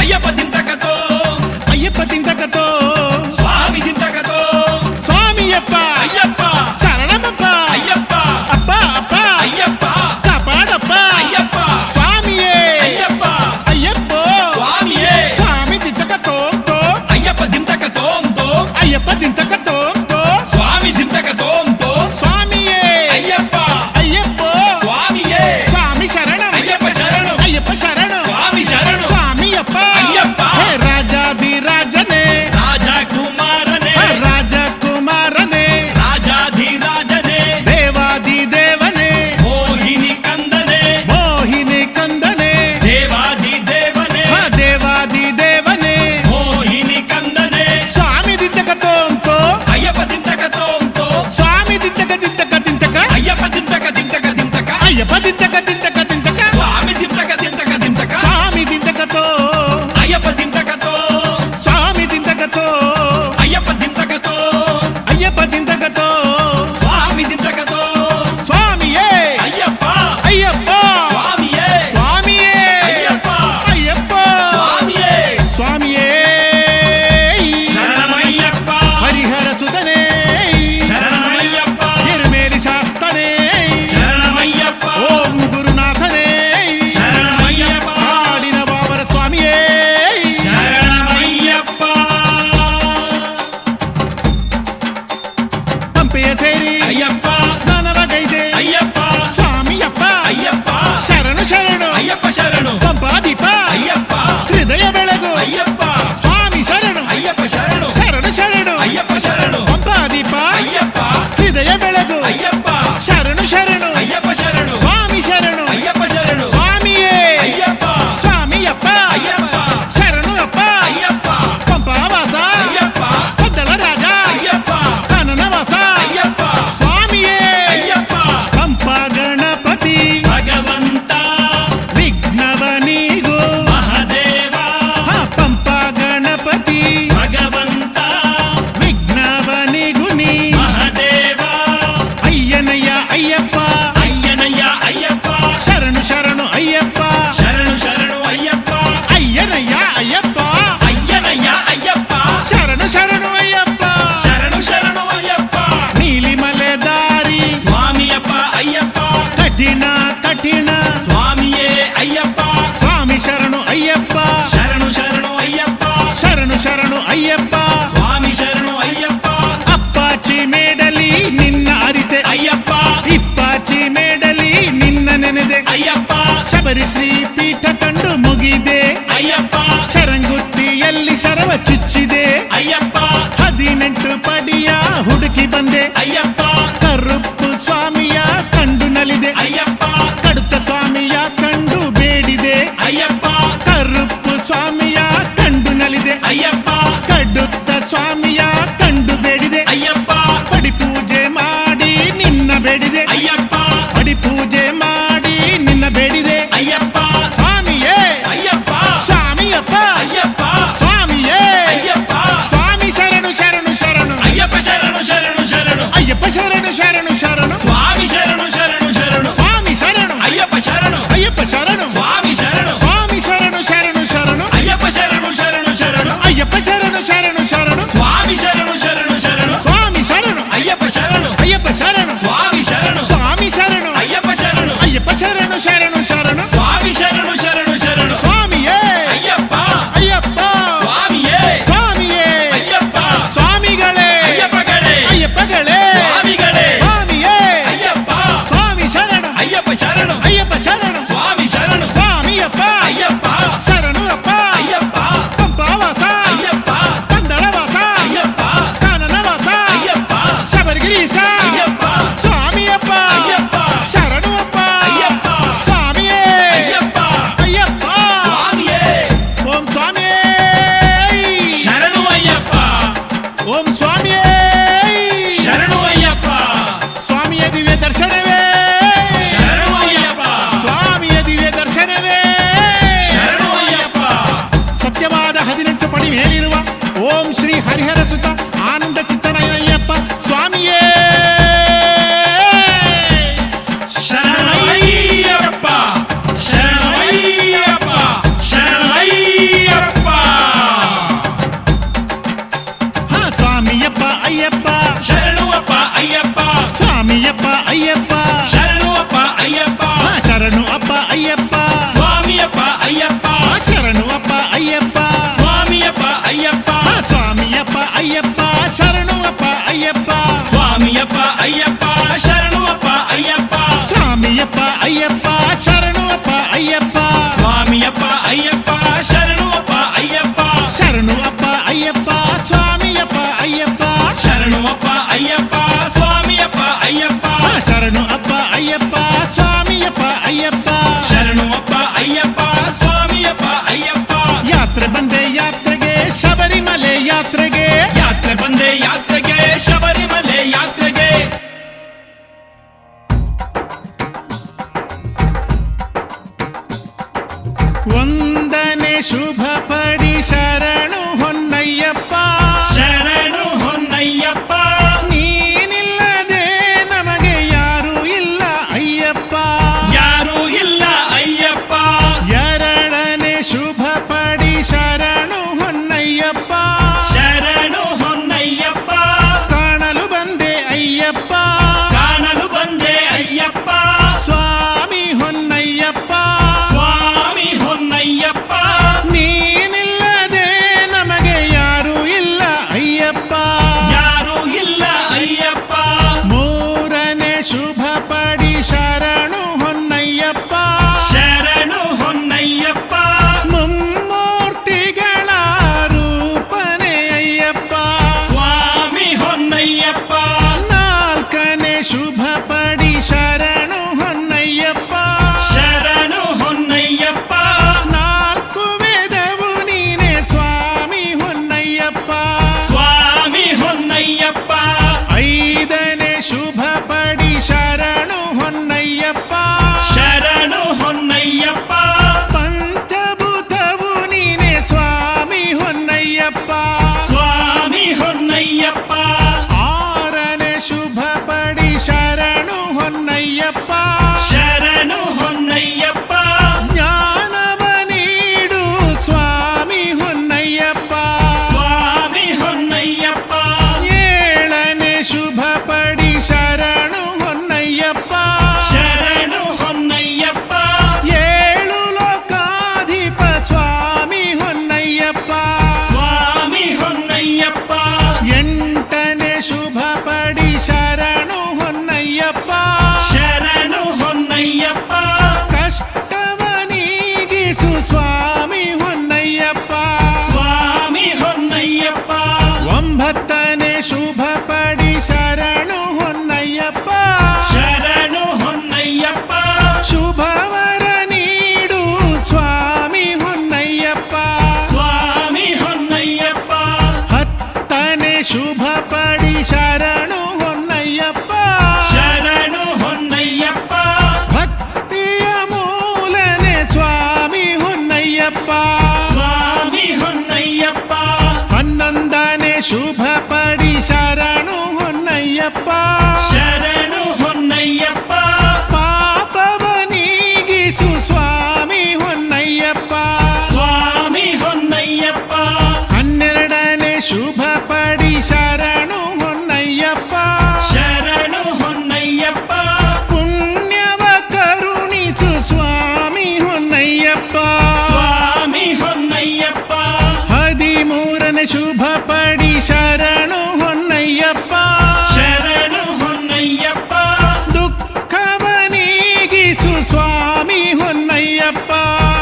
ಅಯ್ಯಪ್ಪ ದಿಂತಕ ತೋ ಅಯ್ಯಪ್ಪ ತಿಂತಕ ತೋ ಸ್ವಾಮಿ ದಿಂತಕ ತೋ ಸ್ವಾಮಿಯಪ್ಪ ಅಯ್ಯಪ್ಪ ಶರಣಮಪ್ಪ ಅಯ್ಯಪ್ಪ ಅಪ್ಪ ಅಪ್ಪ ಅಯ್ಯಪ್ಪ ಕಾಪಾಡಪ್ಪ ಅಯ್ಯಪ್ಪ ಸ್ವಾಮಿಯೇ ಅಯ್ಯಪ್ಪ ಅಯ್ಯಪ್ಪ ಸ್ವಾಮಿಯೇ ಸ್ವಾಮಿ ತಿಂತಕ ತೋ ತೋ ಅಯ್ಯಪ್ಪ ದಿಂತಕ ತೋಂತೋ ಅಯ್ಯಪ್ಪ ತಿಂತಕ ತೋ ತೋ ಸ್ವಾಮಿ ದಿಂತಕ ತೋಂತೋ ಸ್ವಾಮಿಯೇ ಅಯ್ಯಪ್ಪ ಅಯ್ಯಪ್ಪ ಸ್ವಾಮಿಯೇ ಸ್ವಾಮಿ ಶರಣ ಅಯ್ಯಪ್ಪ ಶರಣು ಅಯ್ಯಪ್ಪ ಶರಣ ಸ್ವಾಮಿ ಶರಣು ಸ್ವಾಮಿಯಪ್ಪ ಅಯ್ಯಪ್ಪ. ಹೇ ರಾಜಾಧಿರಾಜನೇ ರಾಜಕುಮಾರನೇ ರಾಜಕುಮಾರನೇ ರಾಜಾಧಿರಾಜನೇ ದೇವಾದಿದೇವನೇ ಮೋಹಿನಿ ಕಂದನೇ ಮೋಹಿನಿ ಕಂದನೇ ದೇವಾದಿದೇವನೇ ದೇವಾದಿದೇವನೇ ಮೋಹಿನಿ ಕಂದನೇ ಸ್ವಾಮಿ ದಿದ್ದಕ ತೋಂತೋ ಅಯ್ಯಪ್ಪ ದಿಂತಕ ತೋಂತೋ ಸ್ವಾಮಿ ದಿದ್ದಕ ದಿದ್ದಕ ದಿದ್ದಕ ಅಯ್ಯಪ್ಪ ದಿಂತಕ ದಿಂತಕ ದಿಂತಕ ಅಯ್ಯಪ್ಪ ದಿದ್ದಕ ದಿದ್ದಕ ದಿದ್ದಕ ಸ್ವಾಮಿ ದಿಂತಕ ದಿಂತಕ ದಿಂತಕ ಸ್ವಾಮಿ ದಿದ್ದಕ ತೋ ಅಯ್ಯಪ್ಪ ದಿಂತಕ ತೋ ಸ್ವಾಮಿ ದಿದ್ದಕ ತೋ ಅಯ್ಯಪ್ಪ ದಿಂತಕ ತೋ ಅಯ್ಯಪ್ಪ ದಿದ್ದಕ ತೋ ಸ್ವಾಮಿ ದಿಂತಕ ತೋ ಸ್ವಾಮಿಯೇ ಅಯ್ಯಪ್ಪ ಅಯ್ಯಪ್ಪ ಸ್ವಾಮಿಯೇ ಸ್ವಾಮಿಯೇ ಅಯ್ಯಪ್ಪ ಅಯ್ಯಪ್ಪ ಸ್ವಾಮಿಯೇ ಸ್ವಾಮಿಯೇ ಶರಣಮಯ್ಯಪ್ಪ ಹರಿಹರ ಸುಧನೇ ಶರಣಮಯ್ಯಪ್ಪ ಎರುಮೇಲಿ ಶಾಸ್ತನೇ ಶರಣಮಯ್ಯಪ್ಪ ಓಂ ಗುರುನಾಥನೇ ಶರಣಮಯ್ಯಪ್ಪ ಕಾಡಿನ ಬಾವರ ಸ್ವಾಮಿಯೇ ಶರಣಮಯ್ಯಪ್ಪ ಶಬರಿ ಶ್ರೀ ಪೀಠ ಕಂಡು ಮುಗಿದೆ ಅಯ್ಯಪ್ಪ ಶರಂಗುತ್ತಿಯಲ್ಲಿ ಶರವ ಚುಚ್ಚಿದೆ ಅಯ್ಯಪ್ಪ 18 ಪಡಿಯ ಹುಡುಕಿ ಬಂದೆ ಅಯ್ಯಪ್ಪ ಕರುಪ್ಪು ಸ್ವಾಮಿಯ ಕಂಡು ನಲಿದೆ ಅಯ್ಯಪ್ಪ ಕಡುತ್ತ ಸ್ವಾಮಿಯ ಕಂಡು ಬೇಡಿದೆ ಅಯ್ಯಪ್ಪ ಕರುಪ್ಪು ಸ್ವಾಮಿಯ ಕಂಡು ನಲಿದೆ ಅಯ್ಯಪ್ಪ ಕಡುತ್ತ ಸ್ವಾಮಿಯ ಕಂಡು ಬೇಡಿದೆ ಅಯ್ಯಪ್ಪ ಪಡಿ ಪೂಜೆ ಮಾಡಿ ನಿನ್ನ ಬೇಡಿದೆ ಅಯ್ಯಪ್ಪ ಪಡಿ ಪೂಜೆ ಮಾಡಿ ನಿನ್ನ ಬೇಡಿದೆ ಅಯ್ಯಪ್ಪ ಸ್ವಾಮಿಯೇ ಅಯ್ಯಪ್ಪ ಸ್ವಾಮಿಯಪ್ಪ ಅಯ್ಯಪ್ಪ ಸ್ವಾಮಿಯೇ ಅಯ್ಯಪ್ಪ ಸ್ವಾಮಿ ಶರಣು ಶರಣು ಶರಣು ಅಯ್ಯಪ್ಪ ಶರಣು ಶರಣು ಶರಣು ಅಯ್ಯಪ್ಪ ಶರಣು ಶರಣು ಶರಣು ಸ್ವಾಮಿ ಶರಣು ಶರಣು ಶರಣು ಸ್ವಾಮಿ ಶರಣು ಅಯ್ಯಪ್ಪ ಶರಣು ಅಯ್ಯಪ್ಪ ಶರಣು ಸ್ವಾಮಿ ಶರಣು ಸ್ವಾಮಿ ಶರಣು ಶರಣು ಶರಣು ಅಯ್ಯಪ್ಪ ಶರಣು ಶರಣು ಶರಣು ಅಯ್ಯಪ್ಪ ಶರಣು ಶರಣು ಶರಣು ಸ್ವಾಮಿ ಶರಣು ಶರಣು ಶರಣು ಸ್ವಾಮಿ ಶರಣು ಅಯ್ಯಪ್ಪ ಶರಣು ಅಯ್ಯಪ್ಪ ಶರಣು ಸ್ವಾಮಿ ಶರಣು ಸ್ವಾಮಿ ಶರಣು ಅಯ್ಯಪ್ಪ ಶರಣು ಅಯ್ಯಪ್ಪ ಶರಣು ಶರಣು ಶರಣು ಸ್ವಾಮಿ ಶರಣು ಶರಣು ಶರಣು ಸ್ವಾಮಿಯೇ ಅಯ್ಯಪ್ಪ ಅಯ್ಯಪ್ಪ ಸ್ವಾಮಿಯೇ ಸ್ವಾಮಿಯೇ ಅಯ್ಯಪ್ಪ ಸ್ವಾಮಿಗಳೇ ಅಯ್ಯಪ್ಪಗಳೇ ಅಯ್ಯಪ್ಪಗಳೇ ಸ್ವಾಮಿಗಳೇ ಸ್ವಾಮಿಯೇ ಅಯ್ಯಪ್ಪ ಸ್ವಾಮಿ ಶರಣು ಅಯ್ಯಪ್ಪ ಶರಣು ಅಯ್ಯಪ್ಪ ಶರಣು ಸ್ವಾಮಿ ಶರಣು ಸ್ವಾಮಿಯಪ್ಪ ಅಯ್ಯಪ್ಪ ಶರಣು ಅಪ್ಪ ಅಯ್ಯಪ್ಪ ಪಂಪಾವಾಸ ಅಯ್ಯಪ್ಪ ಪಂದಳವಾಸ ಅಯ್ಯಪ್ಪ ಕಾನನವಾಸ ಅಯ್ಯಪ್ಪ ಶಬರಿಗಿರೀಶ ಅಯ್ಯಪ್ಪ ಸ್ವಾಮಿಯಪ್ಪ ಅಯ್ಯಪ್ಪ ಶರಣು ಅಪ್ಪ ಅಯ್ಯಪ್ಪ ಸ್ವಾಮಿಯೇ ಅಯ್ಯಪ್ಪ ಅಯ್ಯಪ್ಪ ಸ್ವಾಮಿಯೇ ಓಂ ಸ್ವಾಮಿಯೇ ಶರಣು ಅಯ್ಯಪ್ಪ ಓಂ ಸ್ವಾಮಿಯೇ ಶರಣು ಅಯ್ಯಪ್ಪ ಸ್ವಾಮಿಯ ದಿವ್ಯ ದರ್ಶನವೇ ಶರಣು ಅಯ್ಯಪ್ಪ ಸ್ವಾಮಿಯ ದಿವ್ಯ ದರ್ಶನವೇ ಶರಣು ಅಯ್ಯಪ್ಪ ಸತ್ಯವಾದ 18 ಪಡಿ ಮೇಲಿರುವ ಓಂ ಶ್ರೀ ಹರಿಹರ ಸುತ ಆನಂದ ಚಿತ್ತನಯ್ಯಪ್ಪ ಸ್ವಾಮಿಯೇ ಶರಣಯ್ಯಪ್ಪ ಶರಣಯ್ಯಪ್ಪ ಶರಣಯ್ಯಪ್ಪ ಹಾ ಸ್ವಾಮಿಯಪ್ಪ ಅಯ್ಯಪ್ಪ ಶರಣುವಪ್ಪ ಅಯ್ಯಪ್ಪ ಸ್ವಾಮಿಯಪ್ಪ ಅಯ್ಯಪ್ಪ ಶರಣುವಪ್ಪ ಅಯ್ಯಪ್ಪ ಹಾ ಶರಣು ಅಪ್ಪ ಅಯ್ಯಪ್ಪ ಸ್ವಾಮಿಯಪ್ಪ ಅಯ್ಯಪ್ಪ ಹಾ ಶರಣು ಅಪ್ಪ ಅಯ್ಯಪ್ಪ ಸ್ವಾಮಿಯಪ್ಪ ಅಯ್ಯಪ್ಪ ಹಾ ಸ್ವಾಮಿಯಪ್ಪ ಅಯ್ಯಪ್ಪ ಶರಣು ಅಪ್ಪ ಅಯ್ಯಪ್ಪ ಸ್ವಾಮಿಯಪ್ಪ ಅಯ್ಯಪ್ಪ ಶರಣುವಪ್ಪ ಅಯ್ಯಪ್ಪ ಸ್ವಾಮಿಯಪ್ಪ ಅಯ್ಯಪ್ಪ ಶರಣು ಅಪ್ಪ ಅಯ್ಯಪ್ಪ ಸ್ವಾಮಿಯಪ್ಪ ಅಯ್ಯಪ್ಪ ಶರಣುವಪ್ಪ ಅಯ್ಯಪ್ಪ ಶರಣು ಅಪ್ಪ ಅಯ್ಯಪ್ಪ ಸ್ವಾಮಿಯಪ್ಪ ಅಯ್ಯಪ್ಪ ಶರಣುವಪ್ಪ ಅಯ್ಯಪ್ಪ ಸ್ವಾಮಿಯಪ್ಪ ಅಯ್ಯಪ್ಪ ಹಾ ಶರಣು ಅಪ್ಪ ಅಯ್ಯಪ್ಪ ಸ್ವಾಮಿಯಪ್ಪ ಅಯ್ಯಪ್ಪ ಶರಣುವಪ್ಪ ಅಯ್ಯಪ್ಪ ಸ್ವಾಮಿಯಪ್ಪ ಅಯ್ಯಪ್ಪ ಯಾತ್ರೆ ಬಂದೆ ಯಾತ್ರೆಗೆ ಶಬರಿಮಲೆ ಯಾತ್ರೆಗೆ ಯಾತ್ರೆ ಬಂದೆ ಯಾತ್ರೆಗೆ ಶಬರಿಮಲೆ ಯಾತ್ರೆಗೆ ಒಂದನೇ ಶುಭ ಪಡಿ ಶರಣು ಹೊನ್ನಯ್ಯಪ್ಪ ಶರಣು ಹೊನ್ನಯ್ಯಪ್ಪ ನೀನಿಲ್ಲದೆ ನಮಗೆ ಯಾರು ಇಲ್ಲ ಅಯ್ಯಪ್ಪ ಯಾರು ಇಲ್ಲ ಅಯ್ಯಪ್ಪ ಎರಡನೇ ಶುಭ ಪಡಿ ಶರಣು ಹೊನ್ನಯ್ಯಪ್ಪ ಶರಣು ಹೊನ್ನಯ್ಯಪ್ಪ ಕಾಣಲು ಬಂದೆ ಅಯ್ಯಪ್ಪ ಕಾಣಲು ಬಂದೆ ಅಯ್ಯಪ್ಪ ಸ್ವಾಮಿ ಹೊನ್ನಯ್ಯಪ್ಪ ಸ್ವಾಮಿ ಹೊನ್ನಯ್ಯಪ್ಪ ನೀನಿಲ್ಲದೆ ನಮಗೆ ಯಾರು ಇಲ್ಲ ಅಯ್ಯಪ್ಪ ಯಾರು ಇಲ್ಲ ಅಯ್ಯಪ್ಪ ಮೂರನೇ ಶುಭ ಪಡಿ ಶರಣು ಹೊನ್ನಯ್ಯಪ್ಪ ಶರಣು ಹೊನ್ನಯ್ಯಪ್ಪ ಮುಮ್ಮೂರ್ತಿಗಳ ರೂಪನೇ ಅಯ್ಯಪ್ಪ ಸ್ವಾಮಿ ಹೊನ್ನಯ್ಯಪ್ಪ ನಾಲ್ಕನೇ ಶುಭ ಪಡಿ ಶರಣು ಹೊನ್ನಯ್ಯಪ್ಪ ಶರಣು ಹೊನ್ನಯ್ಯಪ್ಪ ನಾಲ್ಕು ವೇದವು ನೀನೆ ಸ್ವಾಮಿ ಹೊನ್ನಯ್ಯಪ್ಪ ಸ್ವಾಮಿ ಹೊನ್ನಯ್ಯಪ್ಪ ಐದನೇ ಶುಭ ಪಡಿ ಶರಣು ಹೊನ್ನಯ್ಯಪ್ಪ ಶರಣು ಹೊನ್ನಯ್ಯಪ್ಪ ಪಂಚಭೂತವು ನೀನೆ ಸ್ವಾಮಿ ಹೊನ್ನಯ್ಯಪ್ಪ ಸ್ವಾಮಿ ಹೊನ್ನಯ್ಯಪ್ಪ ಆರನೇ ಶುಭ ಪಡಿ ಶರಣು ಹೊನ್ನಯ್ಯಪ್ಪ ಶರಣು ಹೊನ್ನಯ್ಯಪ್ಪ ಜ್ಞಾನವ ನೀಡು ಸ್ವಾಮಿ ಹೊನ್ನಯ್ಯಪ್ಪ ಸ್ವಾಮಿ ಹೊನ್ನಯ್ಯಪ್ಪ ಏಳನೇ ಶುಭ ಪಡಿ ಹತ್ತನೇ ಶುಭ ಪಡಿ ಶರಣು ಹೊನ್ನಯ್ಯಪ್ಪ ಶರಣು ಹೊನ್ನಯ್ಯಪ್ಪ ಶುಭವರ ನೀಡು ಸ್ವಾಮಿ ಹೊನ್ನಯ್ಯಪ್ಪ ಸ್ವಾಮಿ ಹೊನ್ನಯ್ಯಪ್ಪ ಹತ್ತನೇ ಶುಭ ಪಡಿ ಶರಣು ಹೊನ್ನಯ್ಯಪ್ಪ ಶರಣು ಹೊನ್ನಯ್ಯಪ್ಪ ಭಕ್ತಿಯ ಮೂಲನೆ ಸ್ವಾಮಿ ಹೊನ್ನಯ್ಯಪ್ಪ ಸ್ವಾಮಿ ಹೊನ್ನಯ್ಯಪ್ಪ ಹನ್ನೊಂದನೇ ಶುಭ ಪಡಿ ಶರಣು ಹೊನ್ನಯ್ಯಪ್ಪ ಶರಣು ಹೊನ್ನಯ್ಯಪ್ಪ ಪಾಪವ ನೀಗಿಸು ಸ್ವಾಮಿ ಹೊನ್ನಯ್ಯಪ್ಪ ಸ್ವಾಮಿ ಹೊನ್ನಯ್ಯಪ್ಪ ಹನ್ನೆರಡನೇ ಶುಭ ಪಡಿ ಶರಣು ಹೊನ್ನಯ್ಯಪ್ಪ ಶರಣು ಹೊನ್ನಯ್ಯಪ್ಪ ಪುಣ್ಯವ ಕರುಣಿಸು ಸ್ವಾಮಿ ಹೊನ್ನಯ್ಯಪ್ಪ ಸ್ವಾಮಿ ಹೊನ್ನಯ್ಯಪ್ಪ ಹದಿಮೂರನೇ ಶುಭ ಪಡಿ ಶರಣು ಹೊನ್ನಯ್ಯಪ್ಪ ಶರಣು ಹೊನ್ನಯ್ಯಪ್ಪ ದುಃಖವ ನೀಗಿಸು ಸ್ವಾಮಿ ಹೊನ್ನಯ್ಯಪ್ಪ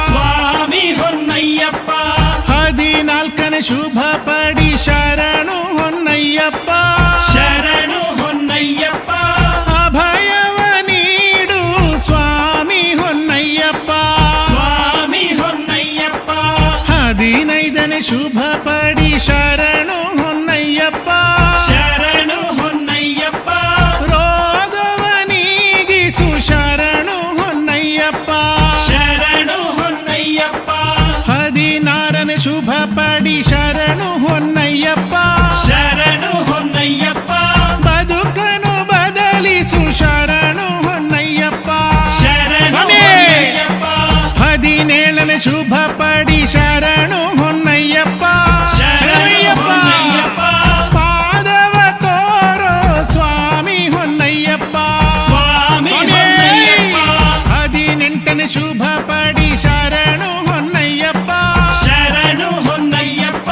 ಸ್ವಾಮಿ ಹೊನ್ನಯ್ಯಪ್ಪ ಹದಿನಾಲ್ಕನೇ ಶುಭ ಪಡಿ ಶರಣು ಹೊನ್ನಯ್ಯಪ್ಪ ಶರಣು ಹೊನ್ನಯ್ಯಪ್ಪ ಅಭಯವ ನೀಡು ಸ್ವಾಮಿ ಹೊನ್ನಯ್ಯಪ್ಪ ಸ್ವಾಮಿ ಹೊನ್ನಯ್ಯಪ್ಪ ಹದಿನೈದನೇ ಶುಭ ಪಡಿ ಶರಣು ಹೊನ್ನಯ್ಯಪ್ಪ ಶರಣು ಹೊನ್ನಯ್ಯಪ್ಪ ರೋಗವ ನೀಗಿಸು ಶರಣು ಹೊನ್ನಯ್ಯಪ್ಪ ಶರಣು ಹೊನ್ನಯ್ಯಪ್ಪ ಹದಿನಾರನೇ ಶುಭ ಪಡಿ ಶರಣು ಹೊನ್ನಯ್ಯಪ್ಪ ಶರಣು ಹೊನ್ನಯ್ಯಪ್ಪ ಬದುಕನು ಬದಲಿಸು ಶರಣು ಹೊನ್ನಯ್ಯಪ್ಪ ಶರಣು ಸ್ವಾಮಿ! ಹೊನ್ನಯ್ಯಪ್ಪ ಹದಿನೇಳನೇ ಶುಭ ಪಡಿ ಶರಣು ಹೊನ್ನಯ್ಯಪ್ಪ ಶರಣು ಹೊನ್ನಯ್ಯಪ್ಪ ಪಾದವ ತೋರೋ ಸ್ವಾಮಿ ಹೊನ್ನಯ್ಯಪ್ಪ ಸ್ವಾಮಿ ಹೊನ್ನಯ್ಯಪ್ಪ ಹದಿನೆಂಟನೇ ಶುಭ ಪಡಿ ಶರಣು ಹೊನ್ನಯ್ಯಪ್ಪ ಶರಣು ಹೊನ್ನಯ್ಯಪ್ಪ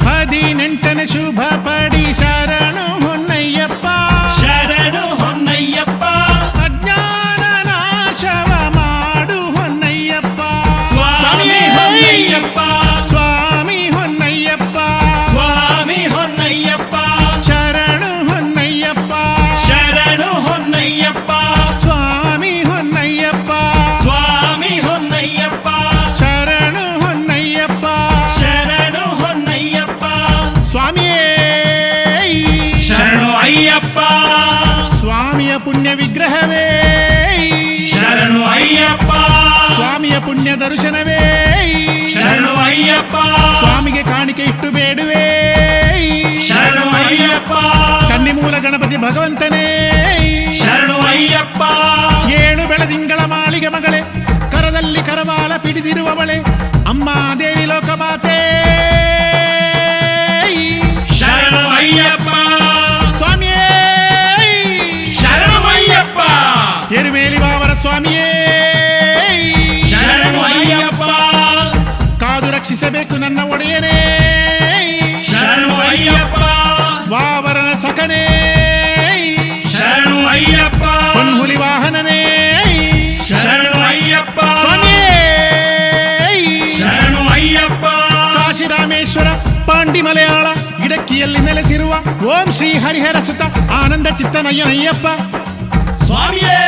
ಹದಿನೆಂಟನೇ ಶುಭ ಪಡಿ ಶರಣು ಹೊನ್ನಯ್ಯಪ್ಪ ಶರಣು ಹೊನ್ನಯ್ಯಪ್ಪ ಅಜ್ಞಾನ ನಾಶವ ಮಾಡು ಹೊನ್ನಯ್ಯಪ್ಪ ಸ್ವಾಮಿ ಹೊನ್ನಯ್ಯಪ್ಪ ಸ್ವಾಮಿ ಹೊನ್ನಯ್ಯಪ್ಪ ಸ್ವಾಮಿ ಹೊನ್ನಯ್ಯಪ್ಪ ಶರಣು ಹೊನ್ನಯ್ಯಪ್ಪ ಶರಣು ಹೊನ್ನಯ್ಯಪ್ಪ ಸ್ವಾಮಿ ಹೊನ್ನಯ್ಯಪ್ಪ ಸ್ವಾಮಿ ಹೊನ್ನಯ್ಯಪ್ಪ ಶರಣು ಹೊನ್ನಯ್ಯಪ್ಪ ಶರಣು ಹೊನ್ನಯ್ಯಪ್ಪ ಸ್ವಾಮಿಯೇ ಶರಣು ಅಯ್ಯಪ್ಪ ಸ್ವಾಮಿಯ ಪುಣ್ಯ ವಿಗ್ರಹವೇ ಶರಣು ಅಯ್ಯಪ್ಪ ಸ್ವಾಮಿಯ ಪುಣ್ಯ ದರ್ಶನವೇ ಶರಣು ಅಯ್ಯಪ್ಪ ಸ್ವಾಮಿಗೆ ಕಾಣಿಕೆ ಇಟ್ಟು ಬೇಡುವೆ ಶರಣು ಅಯ್ಯಪ್ಪ ಕನ್ನಿ ಮೂಲ ಗಣಪತಿ ಭಗವಂತನೇ ಶರಣು ಅಯ್ಯಪ್ಪ ಏಳು ಬೆಳದಿಂಗಳ ಮಾಳಿಗೆ ಮಗಳೇ ಕರದಲ್ಲಿ ಕರವಾಲ ಪಿಡಿದಿರುವವಳೆ ಅಮ್ಮ ದೇವಿ ಲೋಕಮಾತೆ ಶರಣು ಅಯ್ಯಪ್ಪ ಸ್ವಾಮಿಯೇ ಶರಣು ಅಯ್ಯಪ್ಪ ಎರುಮೇಲಿ ಬಾವರ ಸ್ವಾಮಿಯೇ ಶರಣು ಅಯ್ಯಪ್ಪ ಕಾದು ರಕ್ಷಿಸಬೇಕು ನನ್ನ ಒಡೆಯನೇ ಶರಣು ಅಯ್ಯಪ್ಪ ವಾವರನ ಸಖನೇ ಶರಣು ಅಯ್ಯಪ್ಪ ಹೊನ್ಹುಲಿ ವಾಹನನೇ ಶರಣು ಅಯ್ಯಪ್ಪ ಸ್ವಾಮಿಯೇ ಶರಣು ಅಯ್ಯಪ್ಪ ಕಾಶಿರಾಮೇಶ್ವರ ಪಾಂಡಿ ಮಲಯಾಳ ಇಡಕ್ಕಿಯಲ್ಲಿ ನೆಲೆಸಿರುವ ಓಂ ಶ್ರೀ ಹರಿಹರ ಸುತ ಆನಂದ ಚಿತ್ತನಯ್ಯನಯ್ಯಪ್ಪ ಸ್ವಾಮಿಯೇ